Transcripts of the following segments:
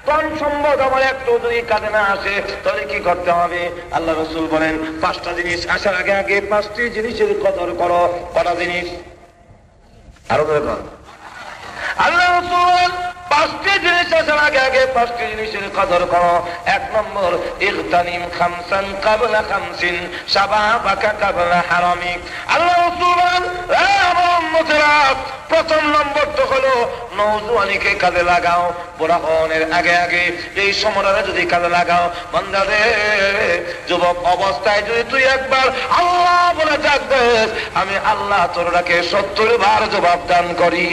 ধন সম্পদ আমার একটু যদি কাজে না আসে তাহলে কি করতে হবে? আল্লাহ রাসূল বলেন 5টা জিনিস আসার আগে আগে 5টি জিনিসের কদর করো। কটা জিনিস? আরো দেখুন, আল্লাহ রাসূল 5টি জিনিস আসার আগে আগে 5টি জিনিসের কদর করো। 1 নম্বর, ইগতানিম খামসান ক্বাবলা খামসিন শাবাবাকা ক্বাবলা হারামিক। আল্লাহ রাসূল বলেন, আমার উম্মতেরা, প্রথম নম্বর তো হলো নওজোয়ানিকে কাজে লাগাও, বুড়া হওয়ার আগে আগে। এই সময়টা যদি কাজে লাগাও, বান্দা রে, যুবক অবস্থায় যদি তুই একবার আল্লাহ বলে ডাক দিস, আমি আল্লাহ তোরাকে 70 বার জবাব দান করি।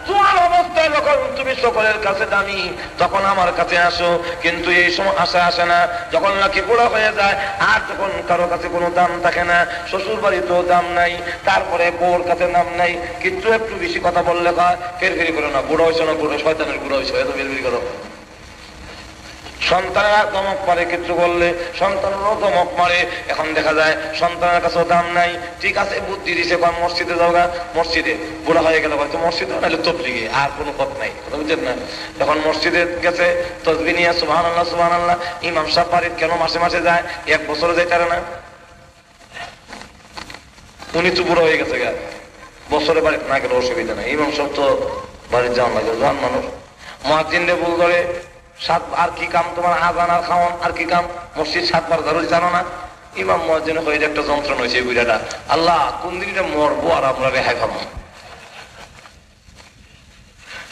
তোমার অবস্থায় যখন তুমি সকলের কাছে দামি, তখন আমার কাছে আসো। কিন্তু এই সময় আসে না যখন নাকি বুড়া হয়ে যায়, আর যখন কারো কাছে কোনো দাম থাকে না, শ্বশুর বাড়িতেও দাম নাই, তারপরে বউর কাছে দাম নাই, কিন্তু একটু বেশি কথা বললে হয় ফের করো না, বুড়ো হয়েছে না, বুড়ো শয়তানের বুড়ো হয়েছে, এত বের করো। সন্তানেরা ধমক মারে, কিছু বললে সন্তানেরও ধমক মারে। এখন দেখা যায় সন্তানের কাছেও দাম নাই। ঠিক আছে, বুদ্ধি দিছে, মসজিদে যাওগা, মসজিদে বুড়া হয়ে গেল, হয়তো মসজিদে নাহলে তবলিগে, আর কোনো পথ নাই, কথা বুঝছেন না? যখন মসজিদে গেছে তসবিহ নিয়ে সুবহানাল্লাহ সুবহানাল্লাহ, ইমাম সাহেব বাড়ির কেন মাসে মাসে যায়, 1 বছরে যাইতে পারে না? উনি তো বুড়ো হয়ে গেছে গা, বছরে বাড়িতে না গেলে অসুবিধা নাই, ইমাম সাহেব তো বাড়ির যাওয়ান লাগে, যান মানুষ। মুয়াজ্জিনরে ভুল করে, আর কি কাম তোমার, আযান আর খাওয়ান, আর কি কাম? মসজিদ 7 বার ধরে জানো না? ইমাম মুয়াজ্জিন হয়ে একটা যন্ত্রণা হয়েছে বুড়াটা, আল্লাহ কোন দিনটা মরবো আর আমরা রেহাই পাবো।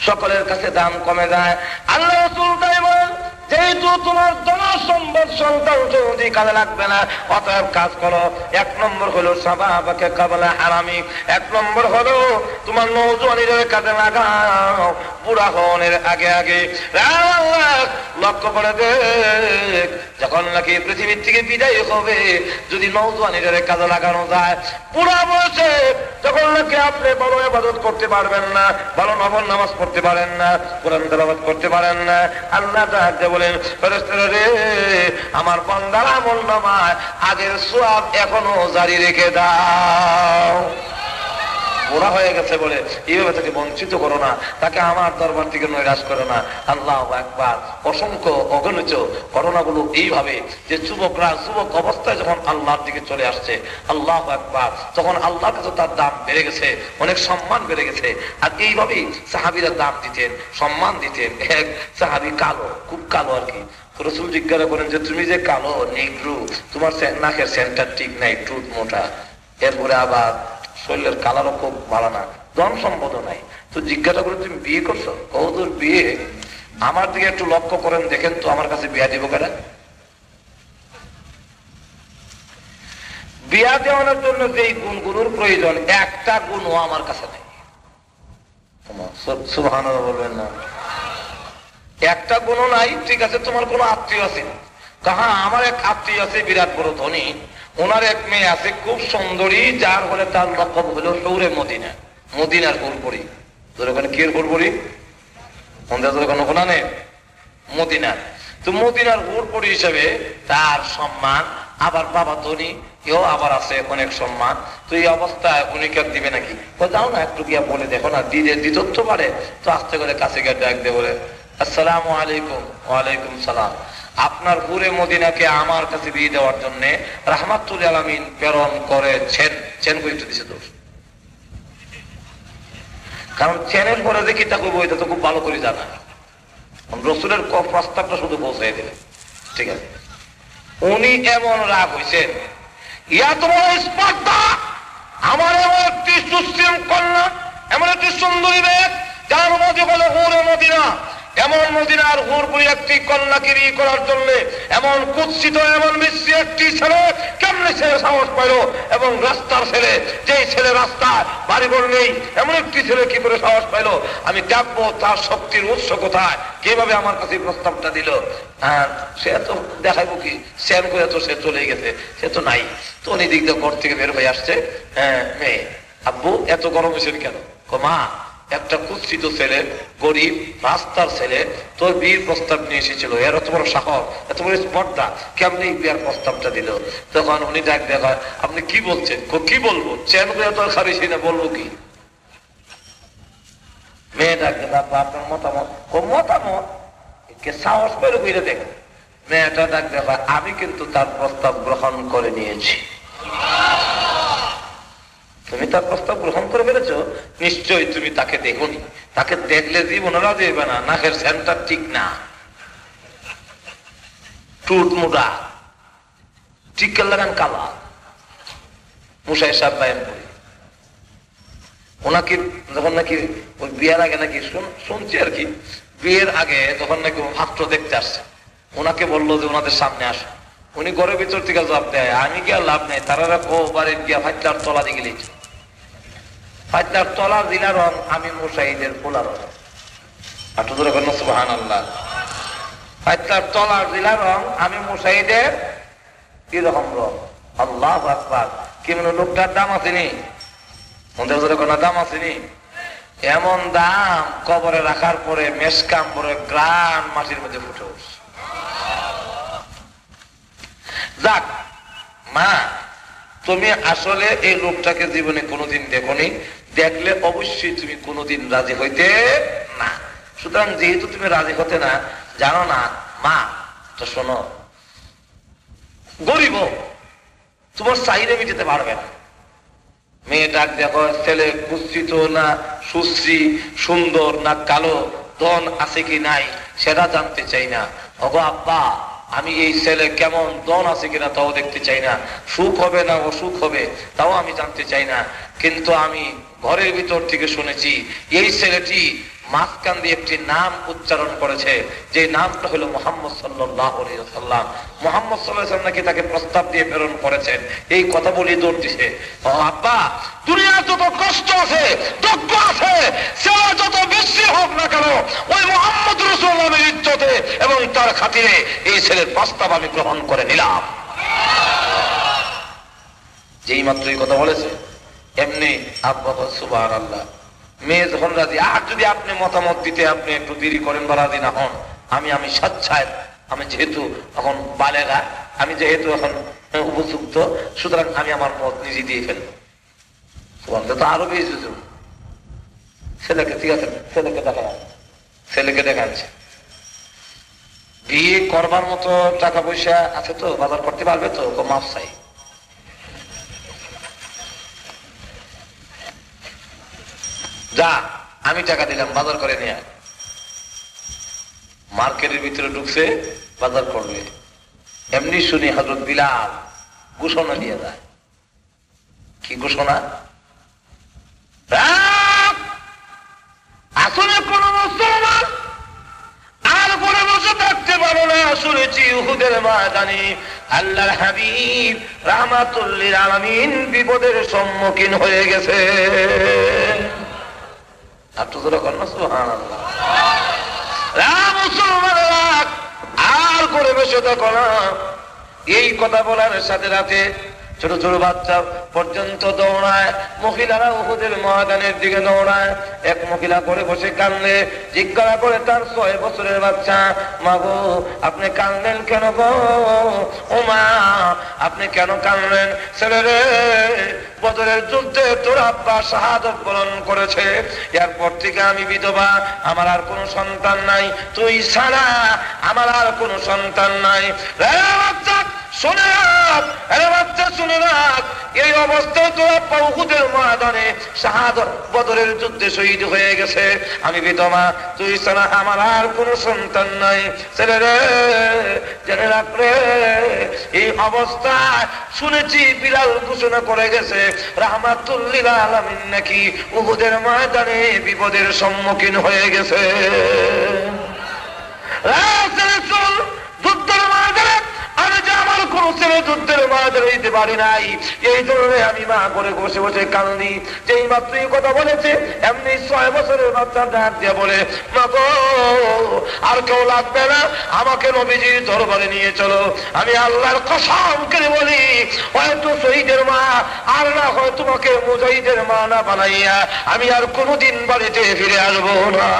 সকলের কাছে দাম কমে যায়। আল্লাহ রাসূল তাই বলেন, যেহেতু তোমার ধন সম্পদ সন্তান যদি কাজে লাগবে না, অতএব কাজ করো। 1 নম্বর হলো শাবাবাকা ক্বাবলা হারামিক। 1 নম্বর হলো তোমার নওজোয়ানির কাজে লাগাও, বুড়া হওয়ার আগে আগে। লক্ষ্য করে দেখ, যখন নাকি পৃথিবীর থেকে বিদায় হবে, যদি নওজোয়ানির কাজে লাগানো যায়, বুড়া বয়সে যখন নাকি আপনি ভালো ইবাদত করতে পারবেন না, ভালো নফল নামাজ পড়তে পারেন না, কোরআন তেলাওয়াত করতে পারেন না, আল্লাহ তাআলা বলেন, ফেরেশতারা রে, আমার বান্দার আমল নামায় আগের সওয়াব এখনো জারি রেখে দাও। বুড়া হয়ে গেছে বলে এইভাবে তাকে বঞ্চিত করো না, তাকে আমার দরবার থেকে নৈরাশ করো না। আল্লাহু আকবার। অসংখ্য অগণিত ঘটনাগুলো এইভাবে যে যুবকরা যুবক অবস্থায় যখন আল্লাহর দিকে চলে আসছে, আল্লাহু আকবার, তখন আল্লাহর কাছে তার দাম বেড়ে গেছে, অনেক সম্মান বেড়ে গেছে। আর এইভাবেই সাহাবীরা দাম দিতেন, সম্মান দিতেন। এক সাহাবী কালো, খুব কালো আর কি। রাসূল জিজ্ঞাসা করেন যে তুমি যে কালো নিগ্রু, তোমার নাকের সেন্টার ঠিক নাই, টুট মোটা, এরপরে আবার শরীরের কালারও খুব ভালো না, ধন সম্পদ নাই, তো জিজ্ঞাসা করে তুমি বিয়ে করছো? কতদূর বিয়ে? আমার দিকে একটু লক্ষ্য করেন, দেখেন তো আমার কাছে বিয়া দিব কেনা? বিয়া দেওয়ানোর জন্য যেই গুণগুলোর প্রয়োজন, একটা গুণও আমার কাছে নেই। সুবহানাল্লাহ বলবেন না? একটা গুণও নাই। ঠিক আছে, তোমার কোনো আত্মীয় আছে? কাহা, আমার এক আত্মীয় আছে বিরাট বড় ধনী, ওনার এক মেয়ে আছে খুব সুন্দরী, যার হলে তার লকব হলো সৌরে মদিনা, মদিনার হুরপুরি। তোর ওখানে কি হুরপুরি? মদিনার। তো মদিনার হুরপুরি হিসেবে তার সম্মান, আবার বাবা ধনী, এও আবার আছে অনেক সম্মান। তো এই অবস্থায় উনি কেউ দিবে নাকি? যাও না একটু গিয়া বলে দেখো না, দিত তো পারে। তো আস্তে করে কাছে গিয়ে ডাক দিয়ে বলে, আসসালামু আলাইকুম। ওয়ালাইকুম সালাম। আপনার হুরে মদিনাকে আমার কাছে বিয়ে দেওয়ার জন্য রাহমাতুল আলামিন প্রেরণ করেছেন। চেন করে দিছে দোষ, কারণ চেনের পরে দেখি তাকে বইটা তো খুব ভালো করে জানা, রসুলের প্রস্তাবটা শুধু পৌঁছাই দিলে। ঠিক আছে, উনি এমন রাগ হয়েছেন, ইয়া তোমার স্পর্ধা, আমার এমন একটি সুশ্রীম কন্যা, এমন একটি সুন্দরী মেয়ে, যার মধ্যে বলে হুরে মদিনা, এমন মদিনার হুরপুরি একটি কন্যাকে বিয়ে করার জন্য এমন কুৎসিত, এমন মিশ্রী একটি ছেলে কেমনে ছেলে সাহস পাইল? এবং রাস্তার ছেলে, যেই ছেলে রাস্তায় বাড়িঘর নেই, এমন একটি ছেলে কি করে সাহস পাইল? আমি ডাকবো, তার শক্তির উৎস কোথায়, কিভাবে আমার কাছে প্রস্তাবটা দিল? আর সে তো দেখাইবো কি, স্যান করে তো সে চলে গেছে, সে তো নাই। তো উনি দিক দিয়ে ঘর থেকে বের হয়ে আসছে। হ্যাঁ মেয়ে, আব্বু এত গরম হয়েছে কেন? মা, একটা কুৎসিত ছেলে, গরিব রাস্তার ছেলে তোর বিয়ের প্রস্তাব নিয়ে এসেছিল, এর এত বড় সাহস, এত বড় স্পর্ধা, কেমনি বিয়ের প্রস্তাবটা দিল? তখন উনি ডাক দেখা, আপনি কি বলছেন? কি বলবো, চেন করে তোর খারিছি না, বলবো কি? মেয়ে ডাকতে বাবা আপনার মতামত, ও মতামত কে সাহস করে বুঝে দেখেন। মেয়েটা ডাকতে হয় আমি কিন্তু তার প্রস্তাব গ্রহণ করে নিয়েছি। তুমি তার প্রস্তাব গ্রহণ করে ফেলেছ, নিশ্চয়ই তুমি তাকে দেখোনি। তাকে দেখলে জীবন রাজি হইবে না, নাকের সেন্টার ঠিক না, টুট মুডা, টিকেল লাগান কালা, মুসাই সাহেব বায়ন করি ওনাকে যখন নাকি ওই বিয়ের আগে নাকি শুনছি আর কি, বিয়ের আগে যখন নাকি পাত্র দেখতে আসছে ওনাকে বললো যে ওনাদের সামনে আসো। উনি ঘরের ভিতর থেকে জবাব দেয় আমি গিয়া লাভ নেই, তারা বাড়ি গিয়া ফাইটলার তলা দিয়ে গেলেছি। ফাইটলার তলা দিলা রং আমি মুসাইদের পোলা রং। একটু ধরে বলল সুবহানাল্লাহ। ফাইটলার তলা দিলা রং আমি মুসাইদের কি রকম রং। আল্লাহু আকবার। কি মনে লোকটার দাম আসেনি, মন্দির ধরে কোনো দাম আসেনি। এমন দাম কবরে রাখার পরে মেসকাম পরে গ্রাম মাটির মধ্যে ফুটে উঠছে। যাক মা, তুমি আসলে এই লোকটাকে জীবনে কোনোদিন দেখোনি, দেখলে অবশ্যই তুমি কোনোদিন রাজি হইতে না। সুতরাং যেহেতু তুমি রাজি হতে না জানো না মা, তো শোনো, গরিব তোমার চাহিদা মিটাতে পারবে না। মেয়ে ডাক দেখো, ছেলে কুৎসিত না সুশ্রী, সুন্দর না কালো, ধন আছে কি নাই সেটা জানতে চাই না। ওগো আব্বা, আমি এই ছেলে কেমন, ধন আছে কিনা তাও দেখতে চাই না, সুখ হবে না অসুখ হবে তাও আমি জানতে চাই না। কিন্তু আমি ঘরের ভিতর থেকে শুনেছি এই ছেলেটি মাঝখান দিয়ে একটি নাম উচ্চারণ করেছে, যে নামটা হলো মুহাম্মদ সাল্লাল্লাহু আলাইহি ওয়াসাল্লাম। মুহাম্মদ সাল্লাল্লাহু আলাইহি ওয়াসাল্লাম নাকি তাকে প্রস্তাব দিয়ে প্রেরণ করেছেন। এই কথা বলি দৌড় দিছে, ও আব্বা, দুনিয়ার যত কষ্ট আছে, দুঃখ আছে, ছেলে যত বেশি হোক না কেন, ওই মুহাম্মদ রাসূলুল্লাহর ইজ্জতে এবং তার খাতিরে এই ছেলের প্রস্তাব আমি গ্রহণ করে নিলাম। যেই মাত্র এই কথা বলেছে এমনি আব্বা সুবহানাল্লাহ। মেয়ে যখন রাজি, আর যদি আপনি মতামত দিতে আপনি একটু দেরি করেন বা রাজি না হন, আমি স্বেচ্ছায়, আমি যেহেতু এখন বালেগা, আমি যেহেতু এখন উপযুক্ত, সুতরাং আমি আমার মত নিজে দিয়ে ফেলবো। তো আরো বেশি ছেলেকে, ঠিক আছে ছেলেকে দেখাচ্ছে, বিয়ে করবার মতো টাকা পয়সা আছে তো, বাজার করতে পারবে তো, মাপ চাই। যা, আমি টাকা দিলাম, বাজার করে নিয়ে। মার্কেটের ভিতরে ঢুকছে, বাজার করবে। এমনি শুনি হযরত বিলাল ঘোষণা দিয়ে যায়। কি ঘোষণা? আসলে কোন মুসলমান আর ঘরে বসে থাকতে পারো না। শুনেছি উহুদের ময়দানে আল্লাহর হাবিব রাহমাতুল লিল আলামিন বিপদের সম্মুখীন হয়ে গেছে। আর করে বসে থাকো না। এই কথা বলার সাথে সাথে ছোট ছোট বাচ্চা পর্যন্ত দৌড়ায়, মহিলারা উহুদের ময়দানের দিকে দৌড়ায়। এক মহিলা করে বসে কান্দে, জিজ্ঞাসা করে তার 6 বছরের বাচ্চা, মা গো আপনি কাঁদলেন কেন গো? ও মা, আপনি কেন কাঁদলেন? ছেলে রে, বদরের যুদ্ধে তোর আব্বা শাহাদত বরণ করেছে, এরপর থেকে আমি বিধবা, আমার আর কোনো সন্তান নাই, তুই ছাড়া আমার আর কোনো সন্তান নাই। শুনে রাখ, বাচ্চা শুনে রাখ, এই অবস্থায় তোর আব্বা উহুদের ময়দানে শাহাদত বদরের যুদ্ধে শহীদ হয়ে গেছে। আমি বিধবা, তুই ছাড়া আমার আর কোনো সন্তান নাই। ছেলে রে, জেনে রাখ রে, এই অবস্থায় শুনেছি বিলাল ঘোষণা করে গেছে রাহমাতুল লিল আলামিন নাকি উহুদের ময়দানে বিপদের সম্মুখীন হয়ে গেছে। যুদ্ধের ময়দানে আমি যে আমার কোন ছেলে যুদ্ধের ময়দানে দিতে পারি নাই, এই ধরনের আমি মা করে বসে বসে কান্দি। যেই মাত্র এই কথা বলেছে, এমনি 6 বছরের বাচ্চা ডাক দিয়ে বলে, মা গো আর কেউ লাগবে না, আমাকে নবীজির দরবারে নিয়ে চলো। আমি আল্লাহর কসম করে বলি, হয়তো শহীদের মা আর না হয় তোমাকে মুজাহিদের মা না বানাইয়া আমি আর কোনোদিন বাড়িতে ফিরে আসবো না।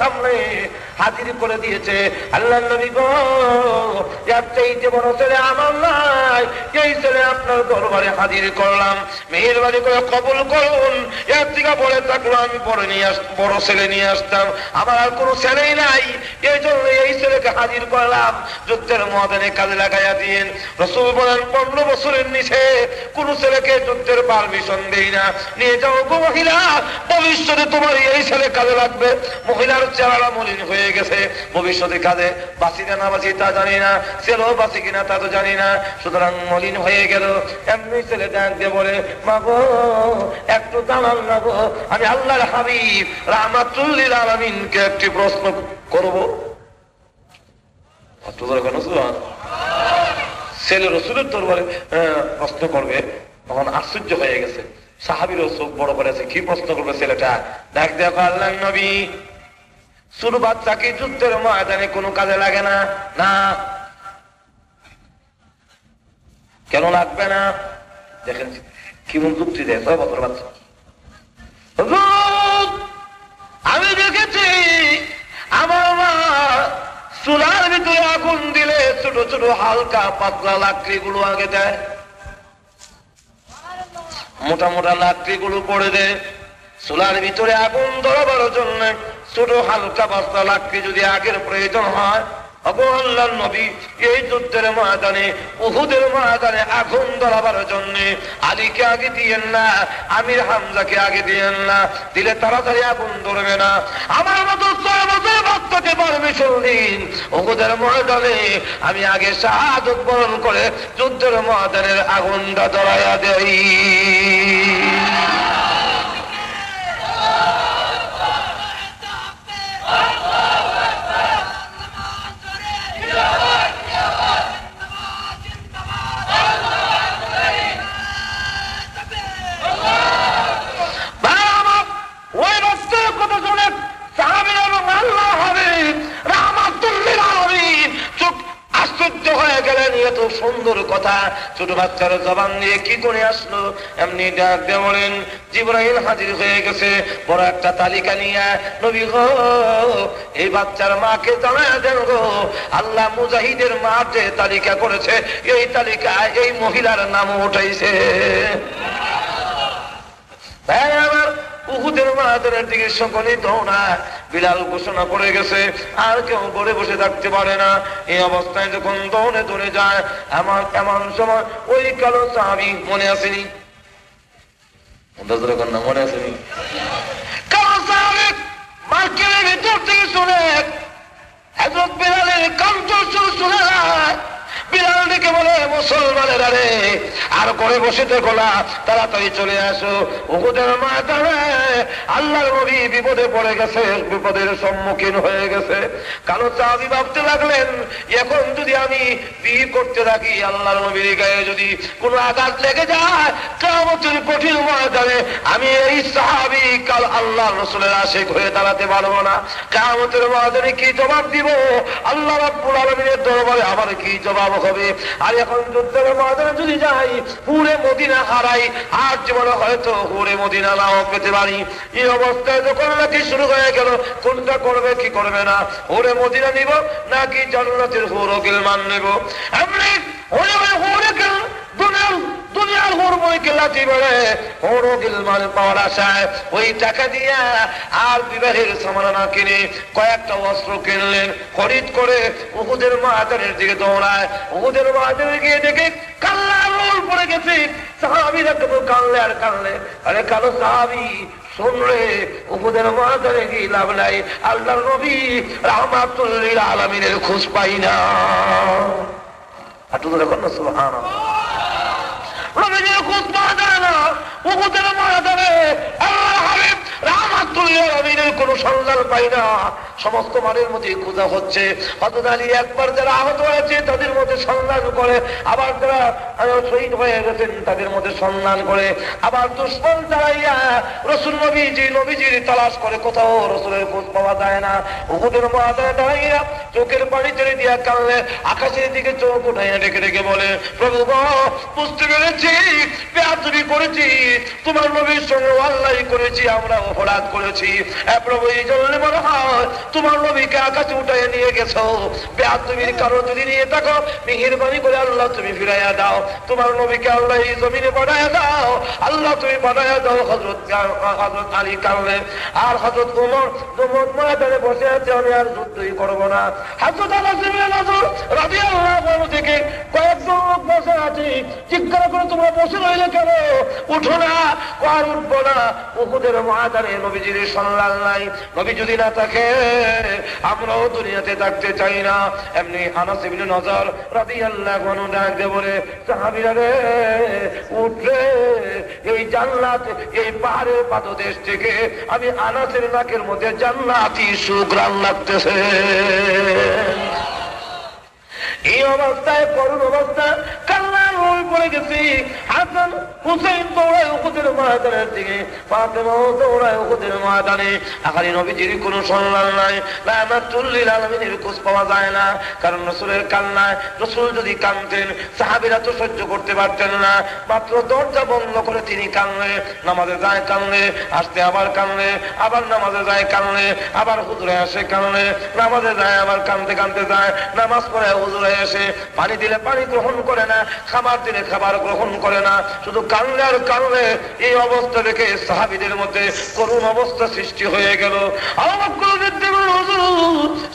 সামনে হাজির করে দিয়েছে। আল্লাহ নবী গো, এর চাইতে বড় ছেলে আমার নাই, এই ছেলে আপনার দরবারে হাজির করলাম, মেহেরবানি করে কবুল করুন। এর থেকে বলে থাকলো আমি বড় ছেলে নিয়ে আসতাম, আমার আর কোনো ছেলেই নাই, এই জন্য এই ছেলেকে হাজির করলাম, যুদ্ধের ময়দানে কাজে লাগাইয়া দিন। রাসূল বলেন 15 বছরের নিচে কোন ছেলেকে যুদ্ধের পারমিশন দেই না, নিয়ে যাও গো মহিলা, ভবিষ্যতে তোমার এই ছেলে কাজে লাগবে। মহিলার চেহারা মলিন হয়ে গেছে, ভবিষ্যতে কাজে বাঁচি না বাঁচি তা জানি না, ছেলেও বাঁচি কিনা তা তো জানি না, সুতরাং মলিন হয়ে গেল। এমনি ছেলে ডাক দিয়ে বলে, মা গো একটু দাঁড়ান না গো, আমি আল্লাহর হাবিব রাহমাতুল লিল আলামিনকে একটি প্রশ্ন করবো। ছেলে রাসূলের দরবারে প্রশ্ন করবে, তখন আশ্চর্য হয়ে গেছে, সাহাবীরও চোখ বড় করে আছে, কি প্রশ্ন করবে ছেলেটা? ডাক দেখো আল্লাহর নবী, ছোট বাচ্চা কি যুদ্ধের ময়দানে কোনো কাজে লাগে না? না। কেন লাগবে না? দেখেন কেমন যুক্তি দেয় 6 বছর বাচ্চা। আমি দেখেছি আমার মা চুলার ভিতরে আগুন দিলে ছোট ছোট হালকা পাতলা লাকড়ি গুলো আগে দেয়, মোটা মোটা লাকড়ি গুলো পড়ে দেয়। চুলার ভিতরে আগুন ধরাবার জন্য ছোট হালকা পাতলা লাকড়ি যদি আগের প্রয়োজন হয়, আল্লাহর নবী এই যুদ্ধের ময়দানে, উহুদের ময়দানে আগুন ধরাবার জন্য আলীকে আগে দিয়েন না, আমির হামজাকে আগে দিয়েন না, দিলে তাড়াতাড়ি আগুন ধরবে না। আমার মতো 6 বছর বাচ্চাকে পারমিশন দিন, উহুদের ময়দানে আমি আগে শাহাদত বরণ করে যুদ্ধের ময়দানের আগুনটা ধরাইয়া দেই। সুন্দর কথা ছোট বাচ্চার জবান দিয়ে কি করে আসলো? এমনি ডাক দিয়ে বলেন, জিবরাইল হাজির হয়ে গেছে বড় একটা তালিকা নিয়ে, নবী গো এই বাচ্চার মাকে জানায় দেন গো, আল্লাহ মুজাহিদের মা যে তালিকা করেছে এই তালিকায় এই মহিলার নাম উঠাইছে। ভাই আমার, উহুদের ময়দানের দিকে সকলেই দৌড়া, বিলাল ঘোষণা করে গেছে আর কেউ ঘরে বসে থাকতে পারে না। এই অবস্থায় যখন দৌড়ে দৌড়ে যায়, এমন সময় ওই কালো সাহাবী, মনে আসেনি? মনে আসেনি? কালো সাহাবী মার্কেটের ভিতর থেকে শুনে হযরত বিলালের কণ্ঠস্বর শুনে যায়। বিলাল ডেকে বলে, মুসলমানের আরে আর করে বসে দেখো না, তাড়াতাড়ি চলে আসো, উহুদের ময়দানে আল্লাহর নবী বিপদে পড়ে গেছে, বিপদের সম্মুখীন হয়ে গেছে। কালো সাহাবী ভাবতে লাগলেন, এখন যদি আমি বিয়ে করতে থাকি, আল্লাহর নবীর গায়ে যদি কোনো আঘাত লেগে যায়, কিয়ামতের কঠিন ময়দানে আমি এই সাহাবী কাল আল্লাহর রাসূলের আশিক হয়ে দাঁড়াতে পারবো না। কিয়ামতের ময়দানে কি জবাব দিব? আল্লাহ রাব্বুল আলামিনের দরবারে আমার কি জবাব হবে? আর এখন যুদ্ধের ময়দানে যদি যাই, হুরে মদিনা হারাই, আর জীবনে হয়তো হুরে মদিনা নাও পেতে পারি। এই অবস্থায় যখন নাকি শুরু হয়ে গেল, কোনটা করবে কি করবে না, হুরে মদিনা নিব নাকি জান্নাতের হুর ও গিলমান নেব? এমনি দুনিয়ার হুরময়কে লাঠি বেড়ে হুর ও গিলমান পাওয়ার আশায় ওই টাকা দিয়া আর বিবাহের সামানা কিনে কয়েকটা অস্ত্র কিনলেন, খরিদ করে উহুদের ময়দানের দিকে দৌড়ায়। উহুদের ময়দানে গিয়ে দেখে কাল্লা রোল পড়ে গেছে, সাহাবীরা কেবল কানলে আর কানলে। আরে কালো সাহাবী, শুন রে, উহুদের ময়দানে গিয়ে লাভ নাই, আল্লাহর নবী রাহমাতুল লিল আলামিনের খোঁজ পাই না। হাঁটু ধরে কন্যা সুবহানাল্লাহ, নবীর খোঁজ পাওয়া যায় না। উহুদের ময়দানে আল্লাহর হাবিব রাহমাতুল লিল আলামিনের কোনো সন্ধান পাই না। সমস্ত মানের মধ্যে খোঁজা হচ্ছে। হযরত আলী একবার যারা আহত হয়েছে তাদের মধ্যে সন্ধান করে, আবার যারা শহীদ হয়ে গেছেন তাদের মধ্যে সন্ধান করে, আবার দুশমন চালাইয়া রাসূল নবীজির তালাশ করে, কোথাও রাসূলের খোঁজ পাওয়া যায় না। উহুদের ময়দানে দাঁড়াইয়া চোখের পানি ছেড়ে দিয়া কাঁদলে, আকাশের দিকে চোখ উঠাইয়া ডেকে ডেকে বলে, প্রভু গো, বুঝতে পেরেছি বেয়াদবি করেছি, তোমার নবীর সঙ্গে অন্যায় করেছি, আমরা অপরাধ করেছি। প্রভু এই জন্য মনে হয় তোমার নবীকে আকাশে উঠাইয়া নিয়ে গেছো, বেয়াদবির কারণ যদি নিয়ে থাকো মেহেরবানি করে আল্লাহ তুমি ফিরাইয়া দাও। তোমার নবীকে আল্লাহ এই জমিনে বানাইয়া দাও, আল্লাহ তুমি বানাইয়া দাও। হযরত আলী কাঁদলেন, আর হযরত ওমর ময়দানে বসে আছে, আমি আর যুদ্ধই করবো না। হযরত আনাস ইবনে নাযর রাদিয়াল্লাহু আনহু থেকে কয়েকজন লোক বসে আছে, জিজ্ঞাসা করে তোমরা বসে রইলে কেন, উঠো না। আর উঠবো না, উহুদের ময়দানে নবীজির সন্ধান নাই, নবী যদি না থাকে আমরাও দুনিয়াতে থাকতে চাই না। এমনি আনাস ইবনে নাযর রাদিয়াল্লাহু আনহু ডাকতে বলে, সাহাবীরা রে উঠলে, এই জান্নাত এই পাহাড়ের পাদদেশ থেকে আমি আনাসের নাকের মধ্যে জান্নাতি সুঘ্রাণ লাগতেছে। এই অবস্থায়, করুণ অবস্থা, কান্নার রোল পড়ে গেছি। হাসান হুসেইন দৌড়ায় উহুদের ময়দানের দিকে, ফাতেমাও দৌড়ায় উহুদের ময়দানে। আখালি নবীজির কোনো সন্ধান নাই, রাহমাতুল লিল আলামিনের খোঁজ পাওয়া যায় না। কারণ রাসূলের কান্নায়, রাসূল যদি কাঁদতেন সাহাবীরা তো সহ্য করতে পারতেন না। মাত্র দরজা বন্ধ করে তিনি কাঁদলে, নামাজে যায় কাঁদলে, আসতে আবার কাঁদলে, আবার নামাজে যায় কাঁদলে, আবার হুজুরে আসে কাঁদলে, নামাজে যায় আবার কাঁদতে কাঁদতে যায়, নামাজ পড়ে হুজুরে এসে পানি দিলে পানি গ্রহণ করে না, খাবার দিলে খাবার গ্রহণ করে না, শুধু কান্না আর কান্না। এই অবস্থা দেখে সাহাবীদের মধ্যে করুণ অবস্থা সৃষ্টি হয়ে গেল।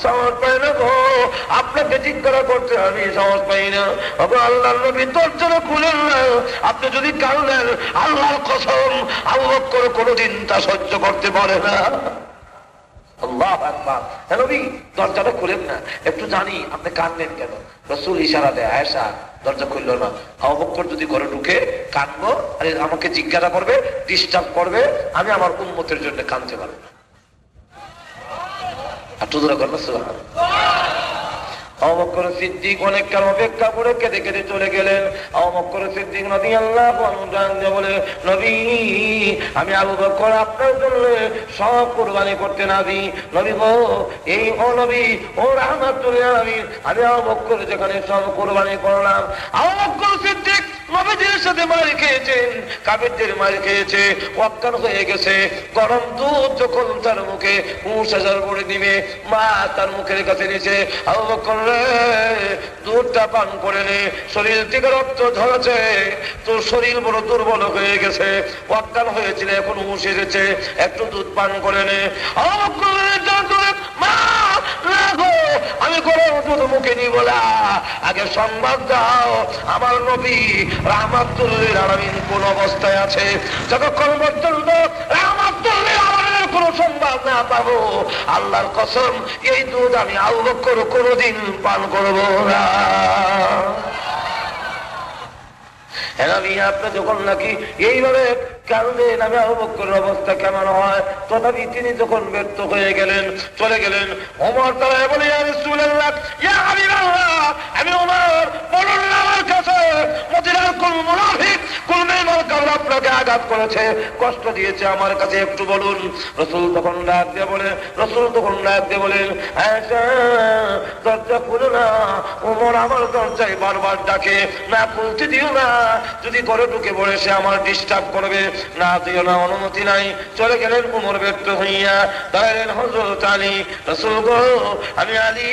সাহস পাই না গো, আপনাকে জিজ্ঞাসা করতে আমি সাহস পাই না। আল্লাহর নবী দরজাটা খুলেন না, আপনি যদি কান্দেন আল্লাহর কসম আবু বকর কোনোদিন তা সহ্য করতে পারে না। আল্লাহু আকবার। নবী দরজাটা খুলেন না, একটু জানি আপনি কাঁদলেন কেন। রাসূল ইশারা দেয়, আয়েশা দরজা খুললো না। আবু বকর যদি ঘরে ঢুকে কাঁদবো, আরে আমাকে জিজ্ঞাসা করবে, ডিস্টার্ব করবে, আমি আমার উম্মতের জন্য কাঁদতে পারবো না। আর তুদরা করেন না সুবহানাল্লাহ। আবু বকর সিদ্দিক অনেকক্ষণ অপেক্ষা করে কেঁদে কেঁদে চলে গেলেন। আবু বকর সিদ্দিক রাদিয়াল্লাহু আনহু জানতে বলে, নবী আমি আবু বকর আপনার জন্য সব কুরবানি করতে রাজি। নবী গো, এই ও নবী, ও রাহমাতুল লিল আলামিন, আমি আবু বকর যেখানে সব কুরবানি করলাম। আবু বকর সিদ্দিক নবীজির সাথে মার খেয়েছেন, কাফেরদের মার খেয়েছে, অজ্ঞান হয়ে গেছে। গরম দুধ যখন তার মুখে 50,000 করে দিবে, মা তার মুখের কাছে নিচে, আবু বকর দুধটা পান করে নে, শরীর থেকে রক্ত ঝরছে, তোর শরীর বড় দুর্বল হয়ে গেছে, অজ্ঞান হয়েছিল, এখন হুঁশ এসেছে, একটু দুধ পান করে নে। মা আমি গরম দুধ মুখে নিব না, আগে সংবাদ দাও আমার নবী রাহমাতুল লিল আলামিন কোন অবস্থায় আছে। যতক্ষণ পর্যন্ত রাহমাতুল লিল আলামিনের কোন সংবাদ না পাবো, আল্লাহর কসম এই দুধ আমি আবু বকর কোনদিন পান করবো না। আপনি যখন নাকি এইভাবে কাঁদেন, আমি আবু বকরের অবস্থা কেমন হয়, তথাপি তিনি যখন ব্যর্থ হয়ে গেলেন, চলে গেলেন। ওমর তারা বলে, ইয়া রাসূলুল্লাহ, ইয়া হাবিবাল্লাহ, আমি ওমর, বলুন না আমার কাছে মদিনার কোন মুনাফিক, কোন বেঈমান আপনাকে আঘাত করেছে, কষ্ট দিয়েছে, আমার কাছে একটু বলুন। রাসূল তখন ডাক দিয়ে বলেন, আয়েশা দরজা খুলো না। ওমর আমার দরজায় বারবার ডাকে, না খুলতে দিও না, যদি ঘরে ঢুকে পড়ে সে আমার ডিস্টার্ব করবে, না দিও না, অনুমতি নাই। চলে গেলেন ওমর ব্যর্থ হইয়া, দাঁড়ালেন হযরত আলী। রাসূল গো, আমি আলী,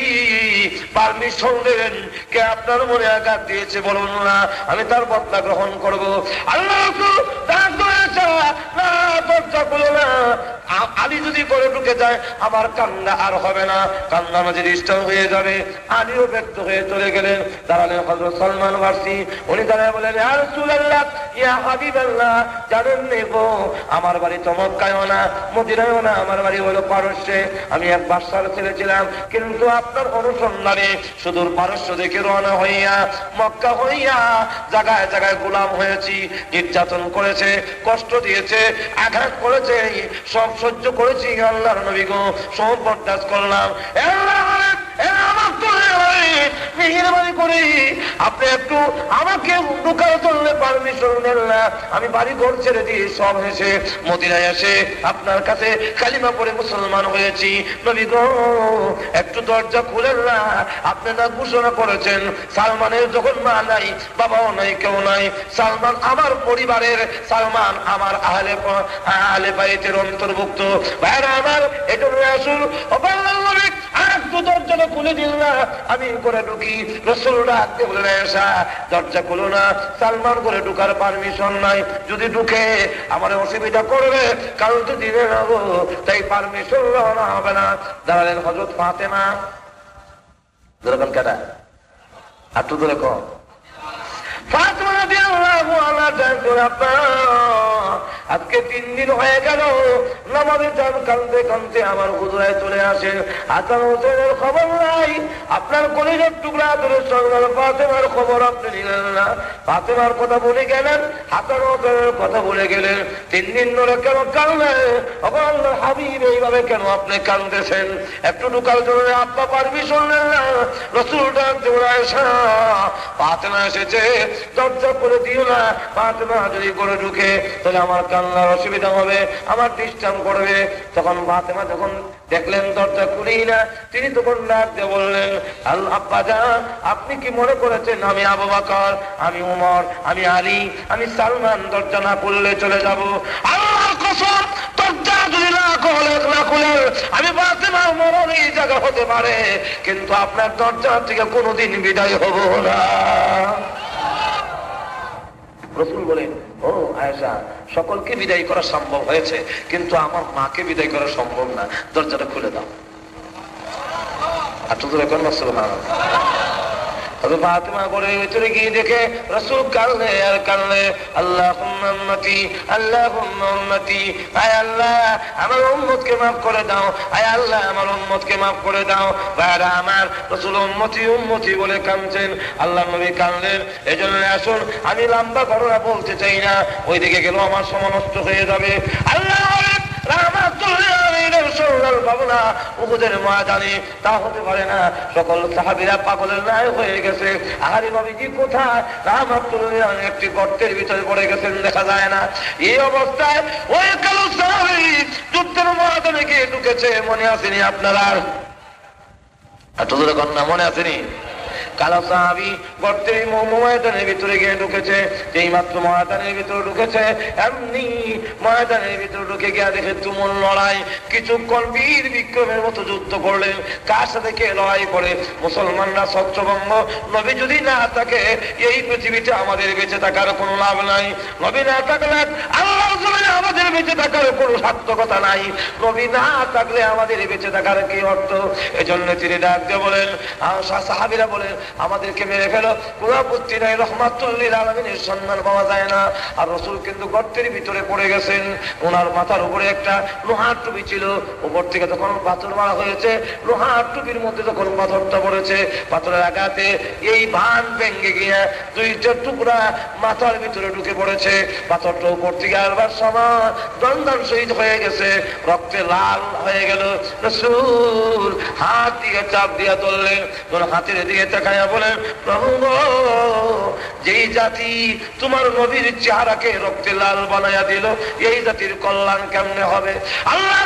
পারমিশন দেন, কে আপনার মনে আঘাত দিয়েছে বলুন না, আমি তার বদলা গ্রহণ করব। আল্লাহ রাসূল ডাক দিয়েছে, না দরজা খুলো না। আলী যদি ঘরে ঢুকে যায় আমার কান্না আর হবে না, কান্না মাঝে ডিস্টার্ব হয়ে যাবে। আলীও ব্যর্থ হয়ে চলে গেলেন। দাঁড়ালেন হযরত সালমান ফারসি, উনি দাঁড়ায় বলেন, ইয়া রাসূলুল্লাহ, ইয়া হাবিবাল্লাহ, জানেন নেবো আমার বাড়ি তো মক্কায়ও না, মদিনায়ও না, আমার বাড়ি হলো পারস্যে। আমি এক বাদশার ছেলে ছিলাম, কিন্তু আপনার অনুসন্ধানে সুদূর পারস্য থেকে রওনা হইয়া মক্কা হইয়া জায়গায় জায়গায় গোলাম হয়েছি, নির্যাতন করেছে, কষ্ট দিয়েছে, আঘাত করেছে, সব সহ্য করেছি। আল্লাহর নবী গো, সব বরদাস্ত করলাম। মেহেরবানি করে আপনি একটু আমাকে ঢোকার জন্য পারমিশন দেন না। আমি বাড়ি ঘর ছেড়ে দিয়ে সব হেসে মদিনায় এসে আপনার কাছে কালিমা পড়ে মুসলমান হয়েছি। নবী গো, একটু দরজা খুলেন না। আপনি না ঘোষণা করেছেন সালমানের যখন মা নাই, বাবাও নাই, কেউ নাই, সালমান আমার পরিবারের, সালমান আমার আহলে বাইতের অন্তর্ভুক্ত। ভাইরা আমার, এটা আসুন একটু দরজাটা খুলে দিল না, আমি করে ঢুকি। রাসূল ডাকতে বললেন, আয়েশা দরজা খুলো না, সালমান করে ঢুকার পারমিশন নাই, যদি ঢুকে আমার অসুবিধা করবে, কাল তো দিনে নেবো, তাই পারমিশন রওনা হবে না। দাঁড়ালেন হযরত ফাতেমা। যেরকম কেটা একটু ধরে কম ফাতেমা রাদিয়াল্লাহু আনহা, আজকে 3 দিন হয়ে গেল নামাজে যান, কাঁদতে কাঁদতে আমার হুজুরায় চলে আসে, হাসান হোসেনের খবর নাই, আপনার কলিজার টুকরা ধরে সন্তান ফাতেমার খবর আপনি নিলেন না, ফাতেমার কথা বলে গেলেন, হাসান হোসেনের কথা বলে গেলেন, 3 দিন ধরে কেন কাঁদলেন? আল্লাহর হাবিব এইভাবে কেন আপনি কাঁদতেছেন? একটু ঢুকার জন্য আপা পারমিশন নেন না। রাসূল ডাকতে বলে, আয়েশা ফাতেমা এসেছে, দরজা করে দিও না, ফাতেমা যদি করে ঢুকে তাহলে আমার কান্নার অসুবিধা হবে, আমার ডিস্টার্ব করবে। তখন ফাতেমা যখন দেখলেন দরজা খুলেই না, তিনি তখন ডাক দিয়ে বললেন, আব্বা জান, আপনি কি মনে করেছেন আমি আবু বকর, আমি উমর, আমি আলী, আমি সালমান দরজা না খুললে চলে যাব? আল্লাহর কসম, দরজা যদি না খুলে আমি ফাতেমার মরণ এই জায়গা হতে পারে, কিন্তু আপনার দরজা থেকে কোনোদিন বিদায় হব না। রাসূল বলেন, ও আয়েশা, সকলকে বিদায় করা সম্ভব হয়েছে, কিন্তু আমার মাকে বিদায় করা সম্ভব না, দরজাটা খুলে দাও। আর তো এখন সুবহানাল্লাহ। ফাতেমা করে ভিতরে গিয়ে দেখে রাসূল কাঁদলে আর কাঁদলে, আল্লাহুম্মা উম্মতি, আল্লাহুম্মা উম্মতি, আয় আল্লাহ আমার উম্মতকে মাফ করে দাও, আয় আল্লাহ আমার উম্মতকে মাফ করে দাও। ভাইরা আমার, রাসূল উম্মতি উম্মতি বলে কাঁদছেন, আল্লাহর নবী কাঁদলেন। এজন্য আসুন, আমি লম্বা ঘটনা বলতে চাই না, ওইদিকে গেলেও আমার সময় নষ্ট হয়ে যাবে। আল্লাহ উহুদের ময়দানে তা হতে পারে না, সকল সাহাবীরা পাগলের ন্যায় হয়ে গেছে। আহারে নবীজি কোথায়? রাহমাতুল্লাহ একটি গর্তের ভিতরে পড়ে গেছেন, দেখা যায় না। এই অবস্থায় ওই কালো সাহাবী যুদ্ধের ময়দানে গিয়ে ঢুকেছে, মনে আসেনি আপনারা? এত দূরে কন্যা মনে আসেনি? কালো সাহাবী গর্তের ময়দানের ভিতরে গিয়ে ঢুকেছে, যেই মাত্র ময়দানের ভিতরে ঢুকেছে, এমনি ময়দানের ভিতরে ঢুকে গিয়ে দেখে তুমুল লড়াই। কিছুক্ষণ বীর বিক্রমের মতো যুদ্ধ করলেন। কার সাথে কে লড়াই করে? মুসলমানরা ছত্রভঙ্গ। নবী যদি না থাকে এই পৃথিবীতে আমাদের বেঁচে থাকার কোনো লাভ নাই। নবী না থাকলে আল্লাহর জমিনে আমাদের বেঁচে থাকার কোনো সার্থকতা নাই। নবী না থাকলে আমাদের বেঁচে থাকার কি অর্থ? এজন্য তিনি ডাক দিয়ে বলেন, সাহাবীরা বলেন, আমাদেরকে মেরে ফেলো, কোনো আপত্তি নাই, রাহমাতুল লিল আলামিনের সম্মান পাওয়া যায় না। আর রাসূল কিন্তু গর্তের ভিতরে পড়ে গেছেন। ওনার মাথার উপরে একটা লোহার টুপি ছিল, উপর থেকে তখন পাথর মারা হয়েছে, লোহার টুপির মধ্যে তখন পাথরটা পড়েছে, পাথরের আঘাতে এই ভান ভেঙে গিয়ে 2টা টুকরা মাথার ভিতরে ঢুকে পড়েছে। পাথরটা উপর থেকে আসবার সময় দন্দন শহীদ হয়ে গেছে, রক্তে লাল হয়ে গেল। রাসূল হাত দিয়ে চাপ দিয়ে ধরলেন, তোর হাতের দিকে তাকায়া বলেন, প্রভু গো, যেই জাতি তোমার নবীর চেহারাকে রক্তে লাল বানায়া দিল, এই জাতির কল্যাণ কেমনে হবে? আল্লাহ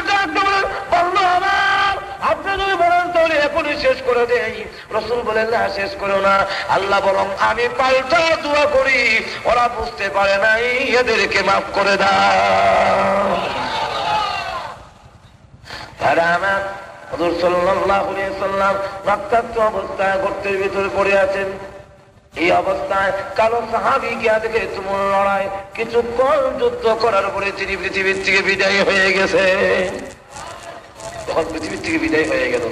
আপনি যদি বলেন তাহলে এখনই শেষ করে দেই। রাসূল বলেন, না শেষ করো না, আল্লাহ বরং আমি পাল্টা দোয়া করি, ওরা বুঝতে পারে নাই, এদেরকে মাফ করে দাও। আমার হুজুর সাল্লাল্লাহু আলাইহি ওয়াসাল্লাম রক্তাক্ত অবস্থায় গর্তের ভিতরে পড়ে আছেন। এই অবস্থায় কালো সাহাবী গিয়া দেখে তুমুল লড়াই। কিছুক্ষণ যুদ্ধ করার পরে তিনি পৃথিবীর থেকে বিদায় হয়ে গেছে। যখন পৃথিবীর থেকে বিদায় হয়ে গেল,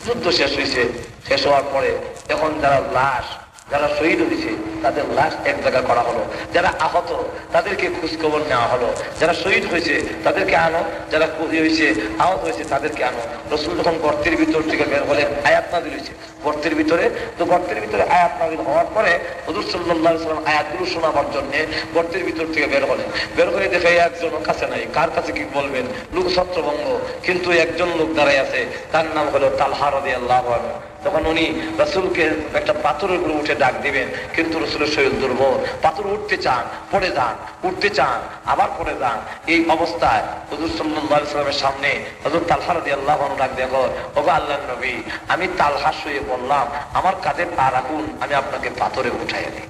যুদ্ধ শেষ হয়েছে। শেষ হওয়ার পরে এখন যারা লাশ, যারা শহীদ হয়েছে তাদের লাশ এক জায়গা করা হলো, যারা আহত তাদেরকে খোঁজখবর নেওয়া হলো, যারা শহীদ হয়েছে তাদেরকে আনো, যারা হয়েছে আহত হয়েছে তাদেরকে আনো। রাসূল যখন গর্তের ভিতর থেকে বের হলেন, আয়াত নাযিল হয়েছে গর্তের ভিতরে। তো গর্তের ভিতরে আয়াত নাযিল হওয়ার পরে হুজুর সাল্লাল্লাহু আলাইহি ওয়াসাল্লাম আয়াতগুলো শোনাবার জন্য গর্তের ভিতর থেকে বের হলেন। বের করে দেখে একজন কাছে নাই, কার কাছে কি বলবেন? লোক ছত্রভঙ্গ, কিন্তু একজন লোক দাঁড়ায় আছে, তার নাম হলো তালহা রাদিয়াল্লাহু আনহু। তখন উনি রাসূলকে একটা পাথরের উপরে উঠে ডাক দিবেন, কিন্তু রাসূলের শরীর দুর্বল, পাথর উঠতে চান, পড়ে যান, উঠতে চান, আবার পড়ে যান। এই অবস্থায় হুজুর সাল্লাল্লাহু আলাইহি ওয়াসাল্লামের সামনে হযরত তালহা রাদিয়াল্লাহু আনহু ডাক দেখো, ওগো আল্লাহর নবী, আমি তালহা শুয়ে বললাম, আমার কাঁধে পা রাখুন, আমি আপনাকে পাথরে উঠাইয়া দিই।